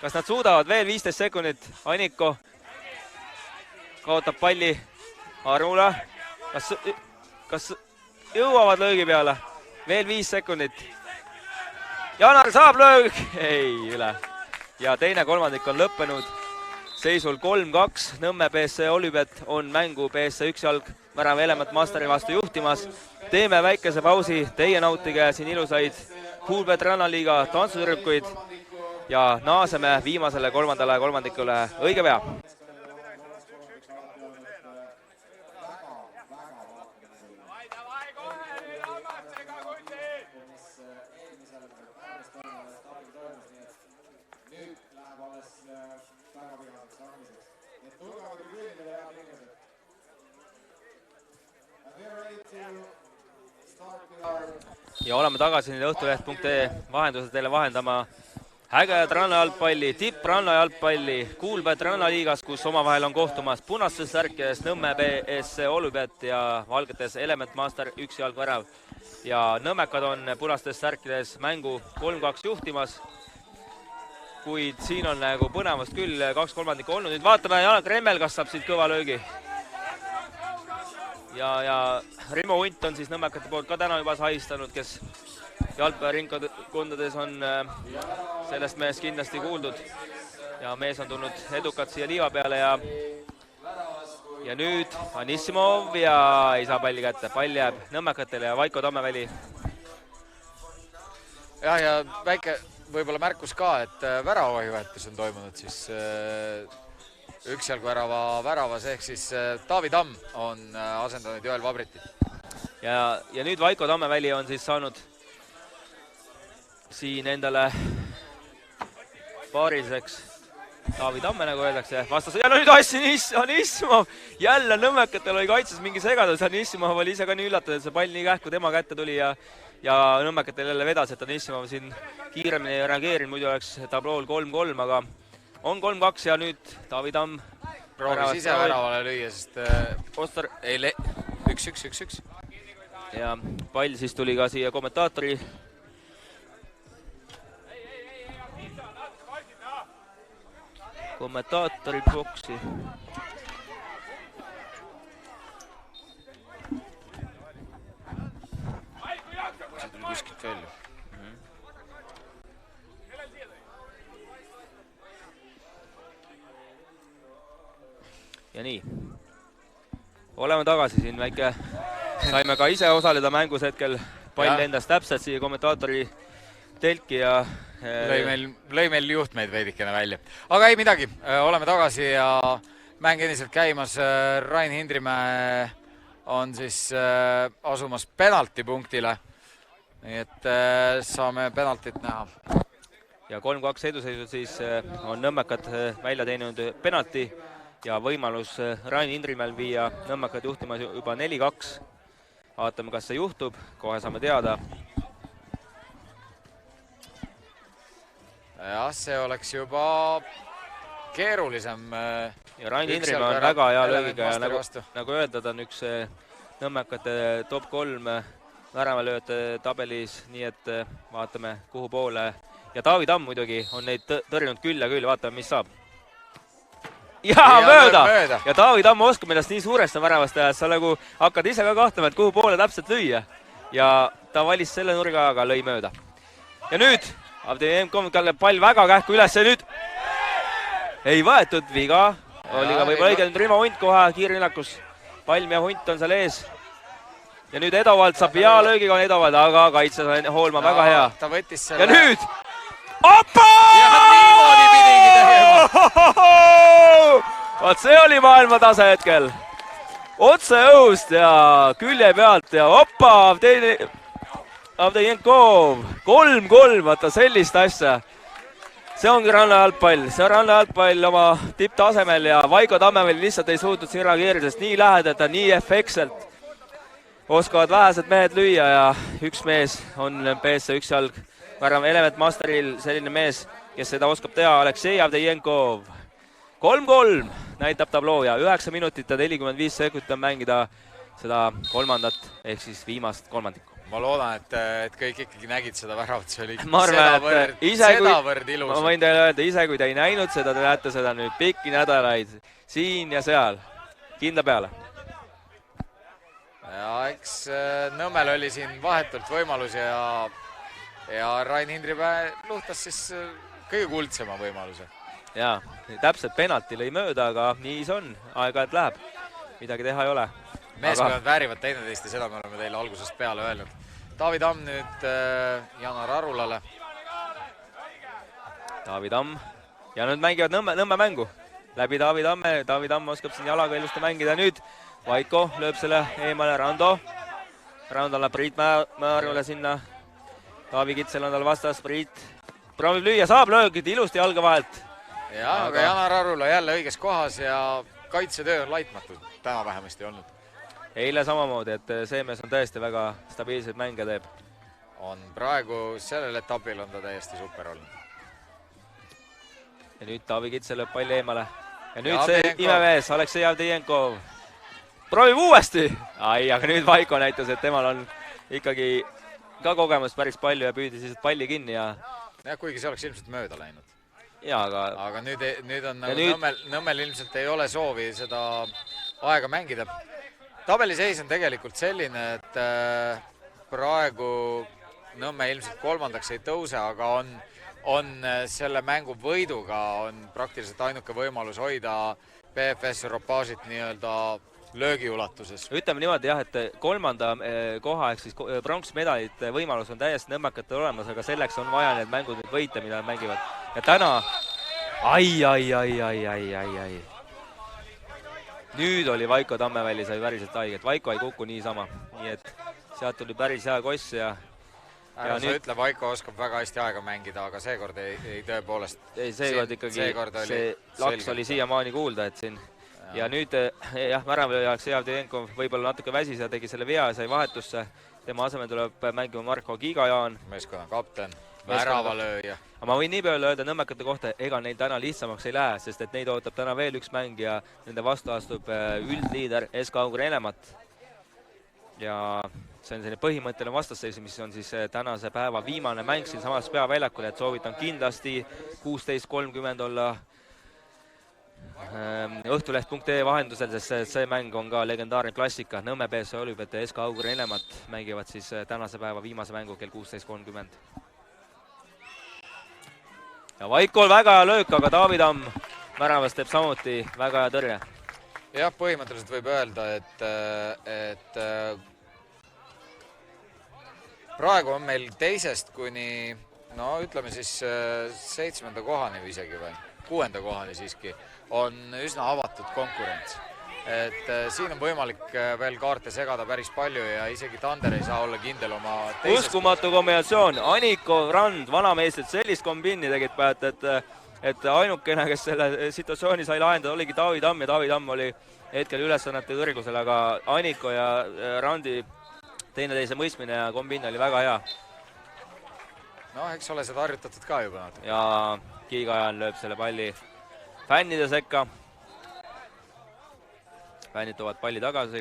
Kas nad suudavad veel 15 sekundit? Aniko kaotab palli Arula. Kas jõuavad löögi peale? Veel 5 sekundit. Janar saab löög! Ei, üle. Ja teine kolmandik on lõppenud. Seisul 3-2. Nõmme BSC Olüpet on mängu BSC üksjalg värava Element Masteri vastu juhtimas. Teeme väikese pausi. Teie nautige siin ilusaid Kuulbet Rannaliiga tantsutürkuid ja naaseme viimasele kolmandale kolmandikule õige pea. Ja oleme tagasi nüüd õhtuleht.ee vahendusel teile vahendama ägedad rannajalgpalli, tipprannajalgpalli Kuulbet Rannaliigas, kus omavahel on kohtumas punastes särkides Nõmme BSC Olüpet ja valgetes Element Master üksjalgvärav. Ja Nõmmekad on punastes särkides mängu 3-2 juhtimas, kuid siin on nagu põnevast küll 2 kolmandikku olnud. Nüüd vaatame, Janak Remmel, kas saab siit kõva löögi. Ja Rimo Unt on siis Nõmmekate poolt ka täna juba sahistanud, kes jalgpalliringkondades on sellest mehest kindlasti kuuldud ja mees on tulnud edukalt siia liiva peale ja nüüd Anissimov ja ei saa palli kätte. Pall jääb Nõmmekatele ja Vaiko Tammeväli. Ja väike võib-olla märkus ka, et väravavahivahetus on toimunud siis üksjalgväravas ehk siis Taavi Tamm on asendanud Joel Vabritit. Ja nüüd Vaiko Tammeväli on siis saanud siin endale paariseks Taavi Tamme, nagu öeldakse, vastas. Ja nüüd Anissimov, jälle Nõmmekatel oli kaitses mingi segadus. Anissimov oli ise ka nii üllatatud, et see pall nii kähku tema kätte tuli ja Nõmmekatel jälle vedas, et Anissimov siin kiiremini reageerinud, muidu oleks tablool 3-3, aga on 3-2 ja nüüd Taavi Tamm proovis ise väravale lüüa, sest Ostar 1-1. Ja pall siis tuli ka siia kommentaatori boksi. See tuli kuskilt välja. Ja nii. Oleme tagasi siin väike. Saime ka ise osaleda mängus hetkel. Pall lendas täpselt siia kommentaatori telki ja lõi meil juhtmeid veidikene välja. Aga ei midagi, oleme tagasi ja mäng endiselt käimas. Rain Hindrimäe on siis asumas penaltipunktile. Nii et saame penaltit näha. Ja 3-2 eduseisus siis on Nõmmekad välja teeninud penalti ja võimalus Rain Hindrimäel viia Nõmmekad juhtima juba 4-2. Vaatame, kas see juhtub. Kohe saame teada. Jah, see oleks juba keerulisem. Ja Rain Hindrimäe on väga hea löögiga ja nagu öelda, ta on üks Nõmmekate top 3 väravalööjate tabelis, nii et vaatame kuhu poole. Ja Taavi Tamm muidugi on neid tõrjunud küll ja küll, vaatame, mis saab. Ja mööda! Ja Taavi Tamm oskab ennast nii suuresti väravast teha, et sa nagu hakkad ise ka kahtama, et kuhu poole täpselt lüüa. Ja ta valis selle nurga, aga lõi mööda. Ja nüüd Avdejevkov kallab pall väga kähku üles ja nüüd ei võetud viga. Oli ka võib-olla õige nüüd Rimo Hunt kohe kiirrünnakus. Palm ja Hunt on seal ees. Ja nüüd Edovald saab hea löögiga on Edovald, aga kaitses on Hoolma väga hea. Ta võttis selle... Ja nüüd! Opa! Ja niimoodi pidigi tegema. Vaat see oli maailma tase hetkel. Otse õhust ja külje pealt ja opa! Avdejevkov, 3-3, vaata sellist asja. See ongi rannajalgpall, see on rannajalgpall oma tipptasemel ja Vaiko Tammeväli lihtsalt ei suutnud siin reageerida, sest nii lähedalt ja nii efektselt oskavad vähesed mehed lüüa ja üks mees on BSC üks jalg. Värvam Element Masteril selline mees, kes seda oskab teha, Aleksei Avdejevkov. 3-3 näitab tabloo ja 9 minutit ja 45 sekundit on mängida seda kolmandat ehk siis viimast kolmandikku. Ma loodan, et kõik ikkagi nägid seda väravat, see oli sedavõrd ilus. Ma võin teile öelda, ise kui te ei näinud seda, te näete seda nüüd pikki nädalaid siin ja seal. Kindla peale. Ja eks Nõmmel oli siin vahetult võimalus ja Rain Hindrimäe luhtas siis kõige kuldsema võimaluse. Jaa, täpselt penalti lõi mööda, aga nii see on. Aeg-ajalt läheb. Midagi teha ei ole. Meeskonnad väärivad teineteist ja seda me oleme teile algusest peale öelnud. Taavi Tamm nüüd Janar Arulale. Taavi Tamm. Ja nüüd mängivad Nõmme mängu. Läbi Taavi Tamme. Taavi Tamm oskab siin jalaga ilusti mängida. Nüüd Vaiko lööb selle eemale Rando. Rando annab Priit Määrule sinna. Taavi Kitsel on tal vastas. Priit proovib lüüa, saab löögid ilusti jalga vahelt. Ja, aga Janar Arula jälle õiges kohas ja kaitsetöö on laitmatud. Täna vähemasti olnud. Eile samamoodi, et see mees on tõesti väga stabiilseid mänge teeb. On praegu sellel etapil on ta täiesti super olnud. Ja nüüd Taavi Kitsel lööb palli eemale. Ja nüüd see imemees, Aleksei Avdejevkov. Proovib uuesti! Ai, aga nüüd Vaiko näitas, et temal on ikkagi ka kogemust päris palju ja püüdis lihtsalt palli kinni ja... Ja kuigi see oleks ilmselt mööda läinud. Ja, aga nüüd on nagu Nõmmel ilmselt ei ole soovi seda aega mängida. Tabeliseis on tegelikult selline, et praegu Nõmme ilmselt kolmandaks ei tõuse, aga on selle mängu võiduga on praktiliselt ainuke võimalus hoida PFS Europaažit nii-öelda löögiulatuses. Ütleme niimoodi jah, et kolmanda koha ehk siis pronksmedalit võimalus on täiesti nõmmakatel olemas, aga selleks on vaja need mängud nüüd võita, mida nad mängivad. Ja täna ai. Nüüd oli Vaiko Tammeväli sai päriselt haiget. Vaiko ei kuku niisama. Nii et sealt tuli päris hea koss ja sa ütle, Vaiko oskab väga hästi aega mängida, aga seekord ei tõepoolest. Ei, seekord ikkagi see laks oli siiamaani kuulda, et siin. Ja nüüd jah, väravlööjaks Javdenkov võib-olla natuke väsis ja tegi selle vea ja sai vahetusse. Tema asemel tuleb mängima Marko Giga-Jaan. Meeskonna kapten, väravalööja. Aga ma võin nii peale öelda Nõmmekate kohta, ega neil täna lihtsamaks ei lähe, sest et neid ootab täna veel üks mäng ja nende vastu astub üldliider SK Augur Enemat. Ja see on selline põhimõtteline vastasseis, mis on siis tänase päeva viimane mäng siin samas peaväljakul, et soovitan kindlasti 16.30 olla õhtuleht.ee vahendusel, sest see mäng on ka legendaarne klassika. Nõmme BSC Olüpet ja SK Augur Enemat mängivad siis tänase päeva viimase mängu kell 16.30. Ja Vaikol väga hea löök, aga Taavi Tamm väravast teeb samuti väga hea tõrje. Jah, põhimõtteliselt võib öelda, et praegu on meil teisest kuni, no ütleme siis 7. kohani või isegi või 6. kohani siiski, on üsna avatud konkurents. Et siin on võimalik veel kaarte segada päris palju ja isegi Tander ei saa olla kindel oma teisest. Uskumatu kombinatsioon, Aniko Rand, vanameestelt sellist kombinni tegid päät, et ainukene, kes selle situatsiooni sai lahendada, oligi Taavi Tamm ja Taavi Tamm oli hetkel ülesannete kõrgusel, aga Aniko ja Randi teineteise mõistmine ja kombin oli väga hea. No, eks ole seda harjutatud ka juba natuke. Ja Giga-Jaan lööb selle palli fännide sekka. Fännid toovad palli tagasi.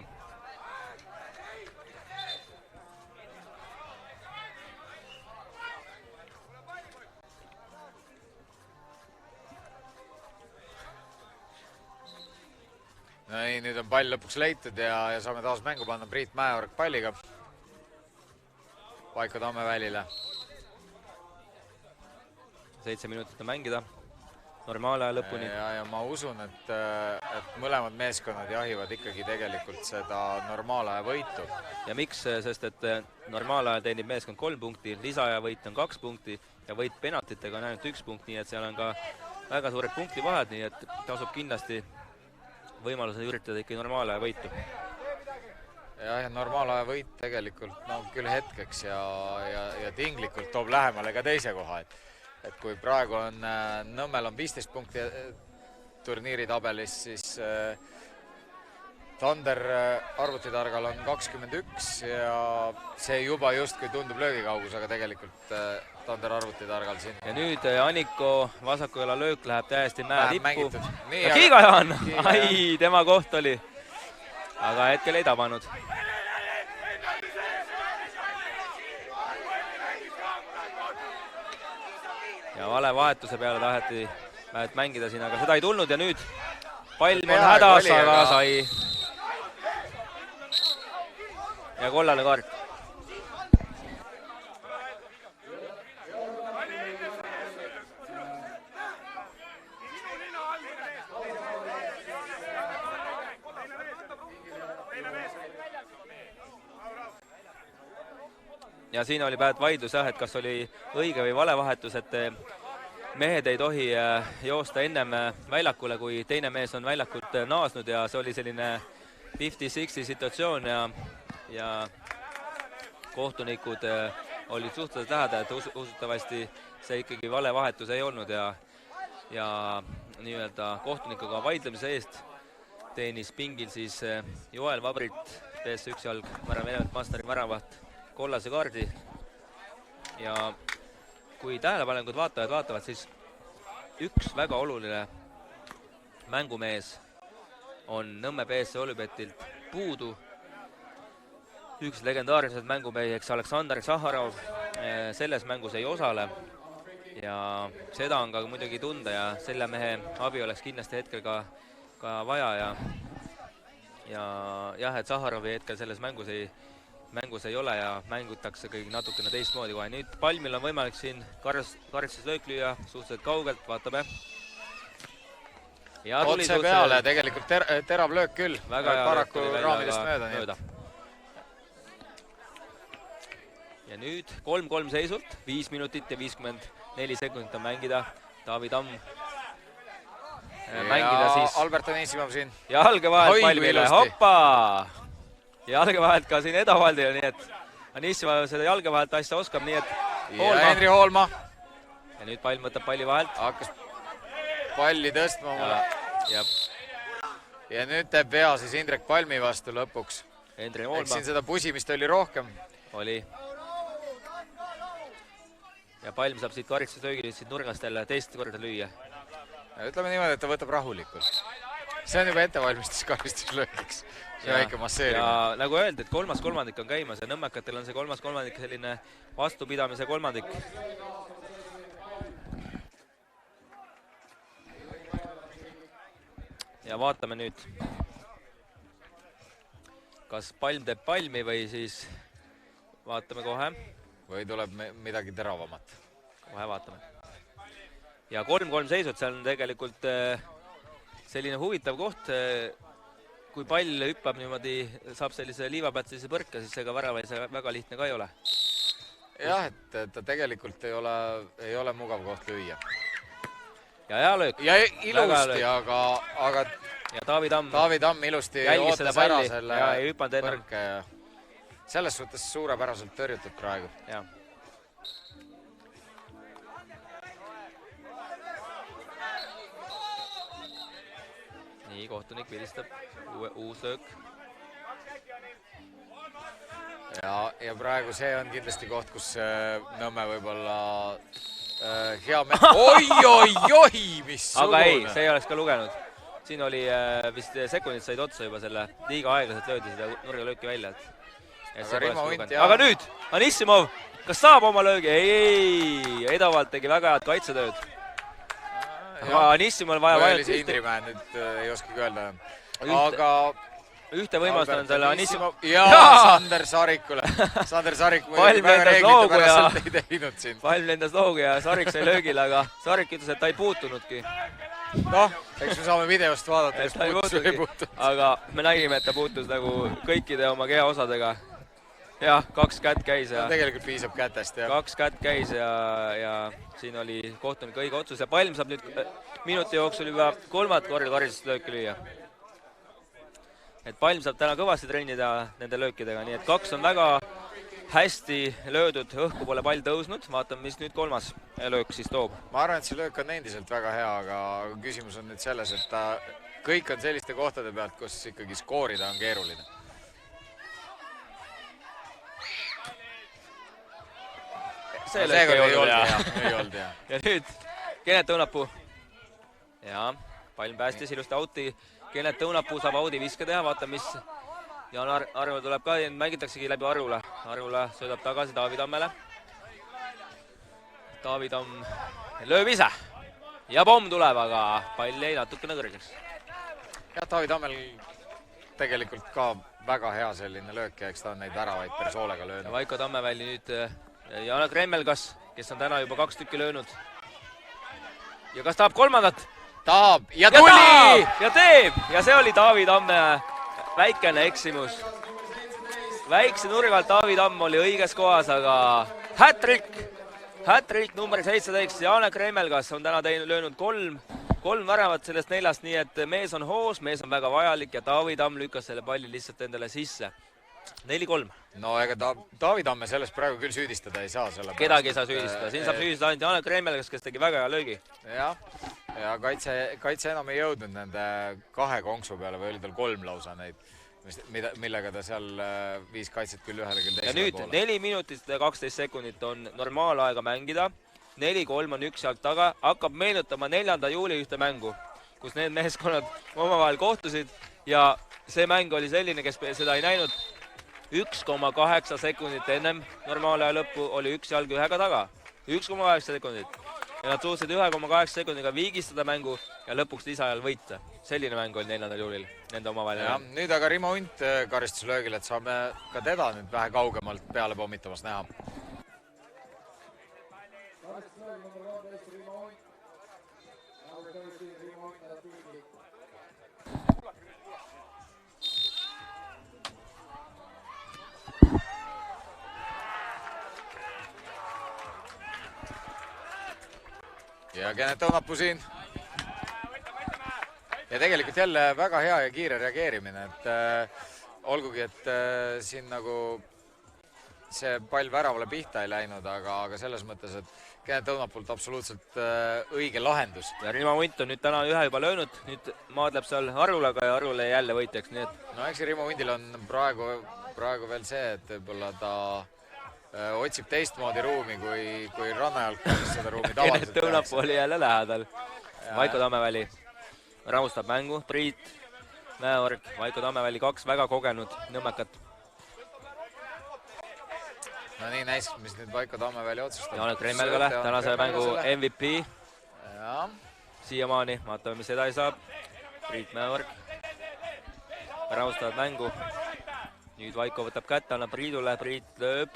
No ei, nüüd on pall lõpuks leitud ja saame taas mängu panna Priit Mäeorg palliga. Vaiko Tammevälile. 7 minutit on mängida. Normaalaja lõpuni. Ja ma usun, et mõlemad meeskonnad jahivad ikkagi tegelikult seda normaalaja võitu. Ja miks? Sest et normaalaja teenib meeskond 3 punkti, lisaaja võit on 2 punkti ja võit penaltitega on ainult 1 punkt, nii et seal on ka väga suured punkti vahed, nii et tasub kindlasti võimalused üritada ikkagi normaalaja võitu. Ja normaalaja võit tegelikult küll hetkeks ja tinglikult toob lähemale ka teise koha, et kui praegu on Nõmmel on 15 punkti turniiri tabelis, siis Tander arvutitargal on 21 ja see juba justkui tundub löögikaugus, aga tegelikult Tander arvutitargal siin. Ja nüüd Aniko vasaku jala löök läheb täiesti mäe tippu. Ja Giga-Jaan! Ai, tema koht oli. Aga hetkel ei tabanud. Ja vale vahetuse peale taheti mängida siin, aga seda ei tulnud ja nüüd palm on hädas, aga sai. Ja kollane kaart. Ja siin oli päät vaidlus jah, et kas oli õige või vale vahetus, et mehed ei tohi joosta ennem väljakule, kui teine mees on väljakult naasnud ja see oli selline 50-60 situatsioon ja kohtunikud olid suhteliselt lähedal, et usutavasti see ikkagi vale vahetus ei olnud ja nii-öelda kohtunikuga vaidlemise eest teenis pingil siis Joel Vabrit, BSC Üksjalg, Enemat Masteri väravaht, kollase kaardi ja kui tähelepanelikud vaatajad vaatavad, siis üks väga oluline mängumees on Nõmme BSC Olüpetilt puudu. Üks legendaariliselt mängumeheks Aleksandr Saharov selles mängus ei osale ja seda on ka muidugi tunda ja selle mehe abi oleks kindlasti hetkel ka vaja ja jah, et Saharovi hetkel selles mängus mängus ei ole ja mängutakse kõik natukene teistmoodi kohe. Nüüd Palmil on võimalik siin karistuslöök lüüa suhteliselt kaugelt, vaatame. Otse peale, tegelikult terav löök küll, paraku raamidest mööda. Ja nüüd 3-3 seisult, 5 minutit ja 54 sekundit on mängida. Taavi Tamm mängida siis. Albert Anissimov siin. Jalge vahelt Palmile, hoppa! Jalge vahelt ka siin Edavaldile, nii et Anissimov seda jalge vahelt asja oskab, nii et ja Henri Hoolma. Ja nüüd Palm võtab palli vahelt. Hakkas palli tõstma mulle. Ja nüüd teeb vea siis Indrek Palmi vastu lõpuks. Henri Hoolma. Eks siin seda pusimist oli rohkem. Oli. Ja Palm saab siit karistuslöögil siit nurgast jälle teist korda lüüa. Ütleme niimoodi, et ta võtab rahulikult. See on juba ettevalmistus karistuslöögiks. See väike masseerimine. Ja nagu öeldi, et kolmas kolmandik on käimas ja nõmmekatel on see kolmas kolmandik selline vastupidamise kolmandik. Ja vaatame nüüd, kas Palm teeb Palmi või siis vaatame kohe. Või tuleb midagi teravamat. Kohe vaatame. Ja 3-3 seisud, see on tegelikult selline huvitav koht. Kui pall hüppab niimoodi, saab sellise liivapäät sellise põrka, siis ega värava see väga lihtne ka ei ole. Jah, et ta tegelikult ei ole mugav koht lüüa. Ja hea löök. Ja ilusti, aga ja Taavi Tamm ilusti ootas ära selle põrke ja selles suhtes suurepäraselt tõrjutud praegu. Ja. Nii, kohtunik vilistab uus löök. Ja praegu see on kindlasti koht, kus Nõmme võib-olla hea Oi, mis sugune! Aga ei, see ei oleks ka lugenud. Siin oli vist sekundid said otsa juba selle liiga aeglaselt löödi seda nurgalööki välja. Aga nüüd, Anissimov, kas saab oma löögi? Ei, Edavalt tegi väga head kaitsetööd. Aga Anissimov vaja vajalt Indrimäe nüüd ei oskagi öelda. Aga ühte võimast on selle Anissimov. Sander Sarikule. Sander Sarik väga reeglite pärast ei teinud siin. Palm lendas loogu ja Sarik sai löögile, aga Sarik ütles, et ta ei puutunudki. Noh, eks me saame videost vaadata, et ta ei puutunud. Aga me nägime, et ta puutus nagu kõikide oma kehaosadega. Jah, 2 kätt käis ja... Tegelikult piisab kätest, jah. 2 kätt käis ja siin oli kohtunik õige otsus ja Palm saab nüüd minuti jooksul juba 3. korda karistuslööki lüüa. Et Palm saab täna kõvasti trennida nende löökidega, nii et 2 on väga hästi löödud, õhku pole pall tõusnud, vaatame, mis nüüd 3. löök siis toob. Ma arvan, et see löök on endiselt väga hea, aga küsimus on nüüd selles, et kõik on selliste kohtade pealt, kus ikkagi skoorida on keeruline. See löök ei olnud hea. Ja nüüd Kennet Õunapuu. Ja Palm päästis ilusti auti. Kennet Õunapuu saab audi viske teha, vaata mis Jaan Arvula tuleb ka, mängitaksegi läbi Arvula. Arvula söödab tagasi Taavi Tammele. Taavi Tamm lööb ise. Ja pomm tuleb, aga pall jäi natukene kõrgeks. Ja Taavi Tammel tegelikult ka väga hea selline löök ja eks ta on neid väravaid persoolega löönud. Vaiko Tammeväli nüüd Jana Kremmelgas, kes on täna juba 2 tükki löönud. Ja kas tahab 3? Tahab ja tuli! Ja teeb! Ja see oli Taavi Tamme väikene eksimus. Väikse nurgalt Taavi Tamm oli õiges kohas, aga hat-trick number 17. Jana Kremmelgas on täna löönud 3 väravat sellest 4, nii et mees on hoos, mees on väga vajalik ja Taavi Tamm lükkas selle palli lihtsalt endale sisse. 4-3. No ega Taavi Tamme sellest praegu küll süüdistada ei saa. Kedagi ei saa süüdistada. Siin saab süüdistada ainult Jana Kremmelgas, kes tegi väga hea löögi. Ja kaitse enam ei jõudnud nende 2 konksu peale või oli tal 3 lausa neid, millega ta seal 5 kaitset küll ühele küll teisele poole. Ja nüüd 4 minutit ja 12 sekundit on normaalaega mängida. 4-3 on 1 jalg taga. Hakkab meenutama 4. juuli ühte mängu, kus need meeskonnad omavahel kohtusid ja see mäng oli selline, kes seda ei näinud. 1,8 sekundit ennem normaalaja lõppu oli 1 jalg 1 taga. 1,8 sekundit. Ja nad suutsid 1,8 sekundiga viigistada mängu ja lõpuks lisajal võita. selline mäng oli 4. juulil, nende omavaheline. Ja, nüüd aga Rimo Unt karistuslöögil, et saame ka teda nüüd vähe kaugemalt peale pommitamas näha. Ja Kennet Õunapuu siin. Ja tegelikult jälle väga hea ja kiire reageerimine, et olgugi, et siin nagu see pall väravale pihta ei läinud, aga selles mõttes, et Kennet Õunapuult absoluutselt õige lahendus. Ja Rimo Unt on nüüd täna ühe juba löönud, nüüd maadleb seal Arulaga ja Arule jälle võitjaks, nii et... No eks Rimo Undil on praegu veel see, et võib-olla ta otsib teistmoodi ruumi kui rannajalgpallis seda ruumi tavaliselt. Kennet Õunapuu oli jälle lähedal. Vaiko Tammeväli ramustab mängu, Priit, Mäeorg, Vaiko Tammeväli 2 väga kogenud nõmmekat. No nii näis, mis nüüd Vaiko Tammeväli otsustab. Janek Remmelgale, tänase mängu MVP. Ja. Siiamaani, vaatame, mis edasi saab. Priit Mäeorg. Ramustavad mängu. Nüüd Vaiko võtab kätte, annab Priidule, Priit lööb.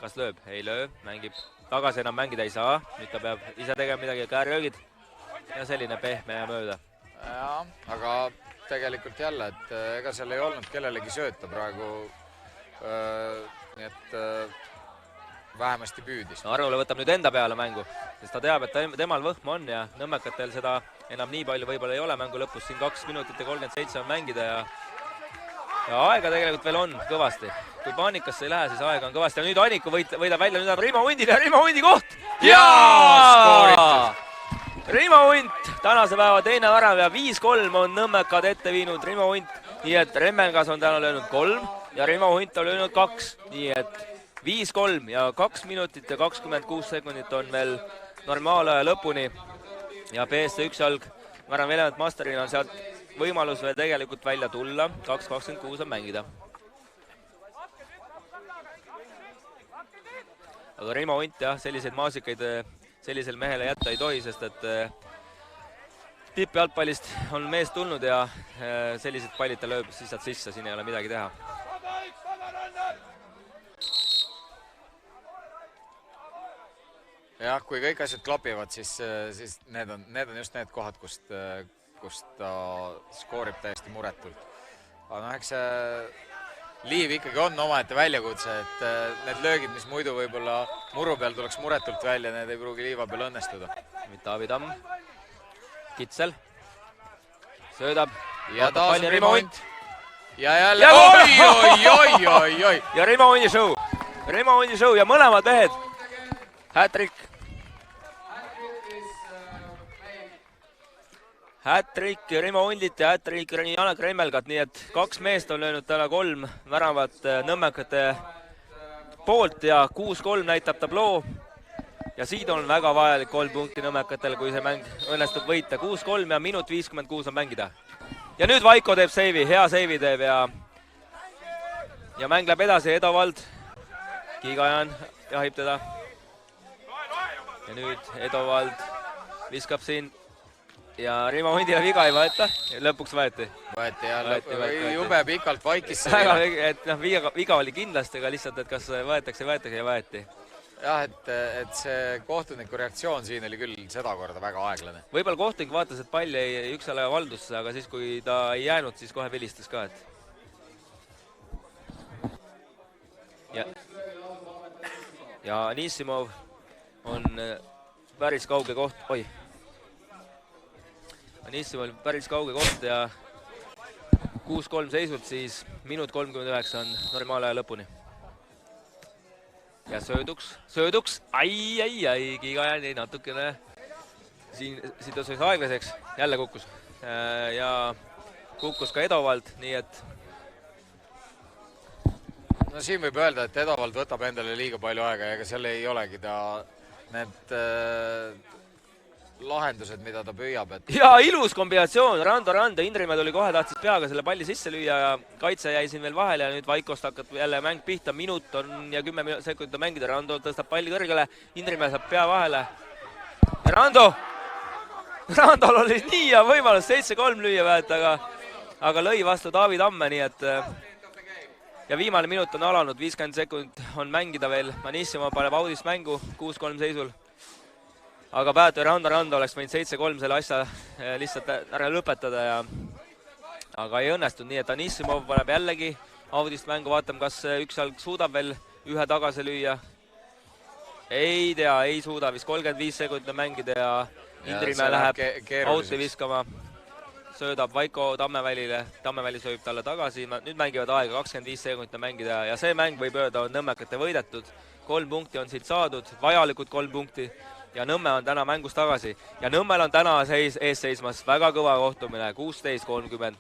Kas lööb? Ei löö, mängib. Tagasi enam mängida ei saa. Nüüd ta peab ise tegema midagi, kääröögid. Ja selline pehme ja mööda. Ja, aga tegelikult jälle, et ega seal ei olnud kellelegi sööta praegu. Nii et vähemasti püüdis. Arule võtab nüüd enda peale mängu, sest ta teab, et temal võhm on ja nõmmekatel seda enam nii palju võib-olla ei ole mängu lõpus. Siin 2 minutit ja 37 on mängida ja aega tegelikult veel on kõvasti. Kui paanikasse ei lähe, siis aega on kõvasti. Ja nüüd Anniku võidab välja, nüüd on Rimo Undil ja Rimo Undi koht! Jaa! Rimo Unt, tänase päeva teine värav ja 5-3 on nõmmekad ette viinud Rimo Unt. Nii et Remmelgas on täna löönud 3 ja Rimo Unt on löönud 2. Nii et 5-3 ja 2 minutit ja 26 sekundit on veel normaalaja lõpuni. Ja BSC1 jalg, ma arvan, Element Masteril on sealt võimalus veel tegelikult välja tulla. 2.26 on mängida. Aga Rimo Unt, jah, selliseid maasikaid sellisel mehele jätta ei tohi, sest et tippjalgpallist on mees tulnud ja sellised pallid ta lööb lihtsalt sisse, siin ei ole midagi teha. Jah, kui kõik asjad klapivad, siis need on just need kohad, kust ta skoorib täiesti muretult. Aga no, eks see liiv ikkagi on omaette väljakutse, et need löögid, mis muidu võib-olla muru peal tuleks muretult välja, need ei pruugi liiva peal õnnestuda. Nüüd Taavi Tamm, Kitsel, söödab. Ja taas on Rimo Unt. Ja jälle, oi. Ja Rimo Undi show. Rimo Undi show ja mõlemad mehed. Hat-trick. Hat-trick Rimo Undit ja hat-trick Janek Remmelgat, nii et 2 meest on löönud täna 3 väravat nõmmekate poolt ja 6-3 näitab tabloo. Ja siin on väga vajalik 3 punkti nõmmekatel, kui see mäng õnnestub võita. 6-3 ja minut 56 on mängida. Ja nüüd Vaiko teeb seivi, hea seivi teeb ja mäng läheb edasi, Edo Vald. Kiigajan jahib teda. Ja nüüd Edo Vald viskab siin. Ja Rimo Undile viga ei võeta, lõpuks võeti. Võeti ja jube pikalt vaikis see. Et viga oli kindlasti, aga lihtsalt, et kas võetakse ja võeti. Jah, et see kohtuniku reaktsioon siin oli küll seda korda väga aeglane. Võib-olla kohtunik vaatas, et pall jäi üksale valdusse, aga siis, kui ta ei jäänud, siis kohe vilistas ka, et... Ja Anissimov on päris kauge koht... Oi! Anissimov oli päris kauge koht ja 6-3 seisult, siis minut 39 on normaalaja lõpuni. Ja sööduks, ai, Kiigajan jäi natukene siin tõusis aeglaseks, jälle kukkus. Ja kukkus ka Edo Vald, nii et... No siin võib öelda, et Edo Vald võtab endale liiga palju aega ja ega seal ei olegi ta need lahendused, mida ta püüab. Ja ilus kombinatsioon, Rando Rand ja Indrimäe tuli kohe, tahtis peaga selle palli sisse lüüa ja kaitse jäi siin veel vahele ja nüüd Vaikost hakkab jälle mäng pihta, minut on ja 10 sekundit on mängida, Rando tõstab palli kõrgele, Indrimäe saab pea vahele ja Rando Randol oli nii hea võimalus 7-3 lüüa vähelt, aga lõi vastu Taavi Tamme, nii et ja viimane minut on alanud, 50 sekundit on mängida veel. Anissimo paneb Audist mängu 6-3 seisul. Aga päätu Rando oleks võinud 7-3 selle asja lihtsalt ära lõpetada, aga ei õnnestunud, nii et Anissimo paneb jällegi Audist mängu, vaatame, kas üksalg suudab veel ühe tagasi lüüa. Ei tea, ei suuda, vist 35 sekundit mängida ja Indrimäe läheb auti viskama. Söödab Vaiko Tammevälile, Tammeväli sööb talle tagasi, nüüd mängivad aega 25 sekundit mängida ja see mäng võib öelda on Nõmmekate võidetud. 3 punkti on siit saadud, vajalikud 3 punkti ja Nõmme on täna mängus tagasi. Ja Nõmmel on täna ees seismas väga kõva kohtumine, 16-30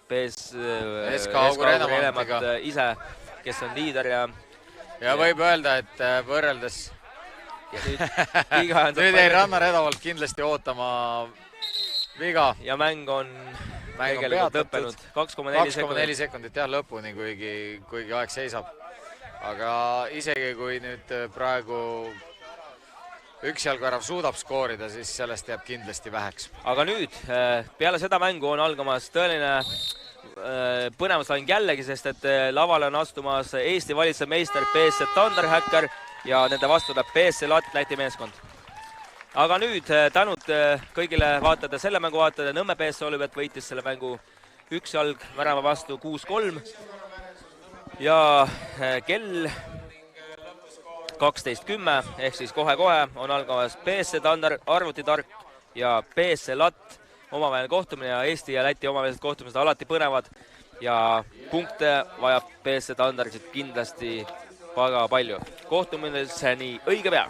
SK Augur Enemat ise, kes on liider ja võib öelda, et võrreldes nüüd jäi Rannar Edavalt kindlasti ootama viga. Ja mäng on tegelikult lõppenud 2,4 sekundit jah lõpuni, kuigi aeg seisab. Aga isegi kui nüüd praegu üksjalgvärav suudab skoorida, siis sellest jääb kindlasti väheks. Aga nüüd, peale seda mängu on algamas tõeline põnevuslaing jällegi, sest et lavale on astumas Eesti valitsev meister BSC Thunderhacker ja nende vastu tuleb BSC Läti meeskond. Aga nüüd tänud kõigile vaatajate, selle mängu vaatajate. Nõmme BSC Olübet võitis selle mängu üksjalg värava vastu 6-3 ja kell 12.10 ehk siis kohe-kohe on algamas BSC Thunder arvutitark ja BSC Lat omavaheline kohtumine ja Eesti ja Läti omavahelised kohtumised alati põnevad ja punkte vajab BSC Thunder kindlasti väga palju. Kohtumiseni õige pea!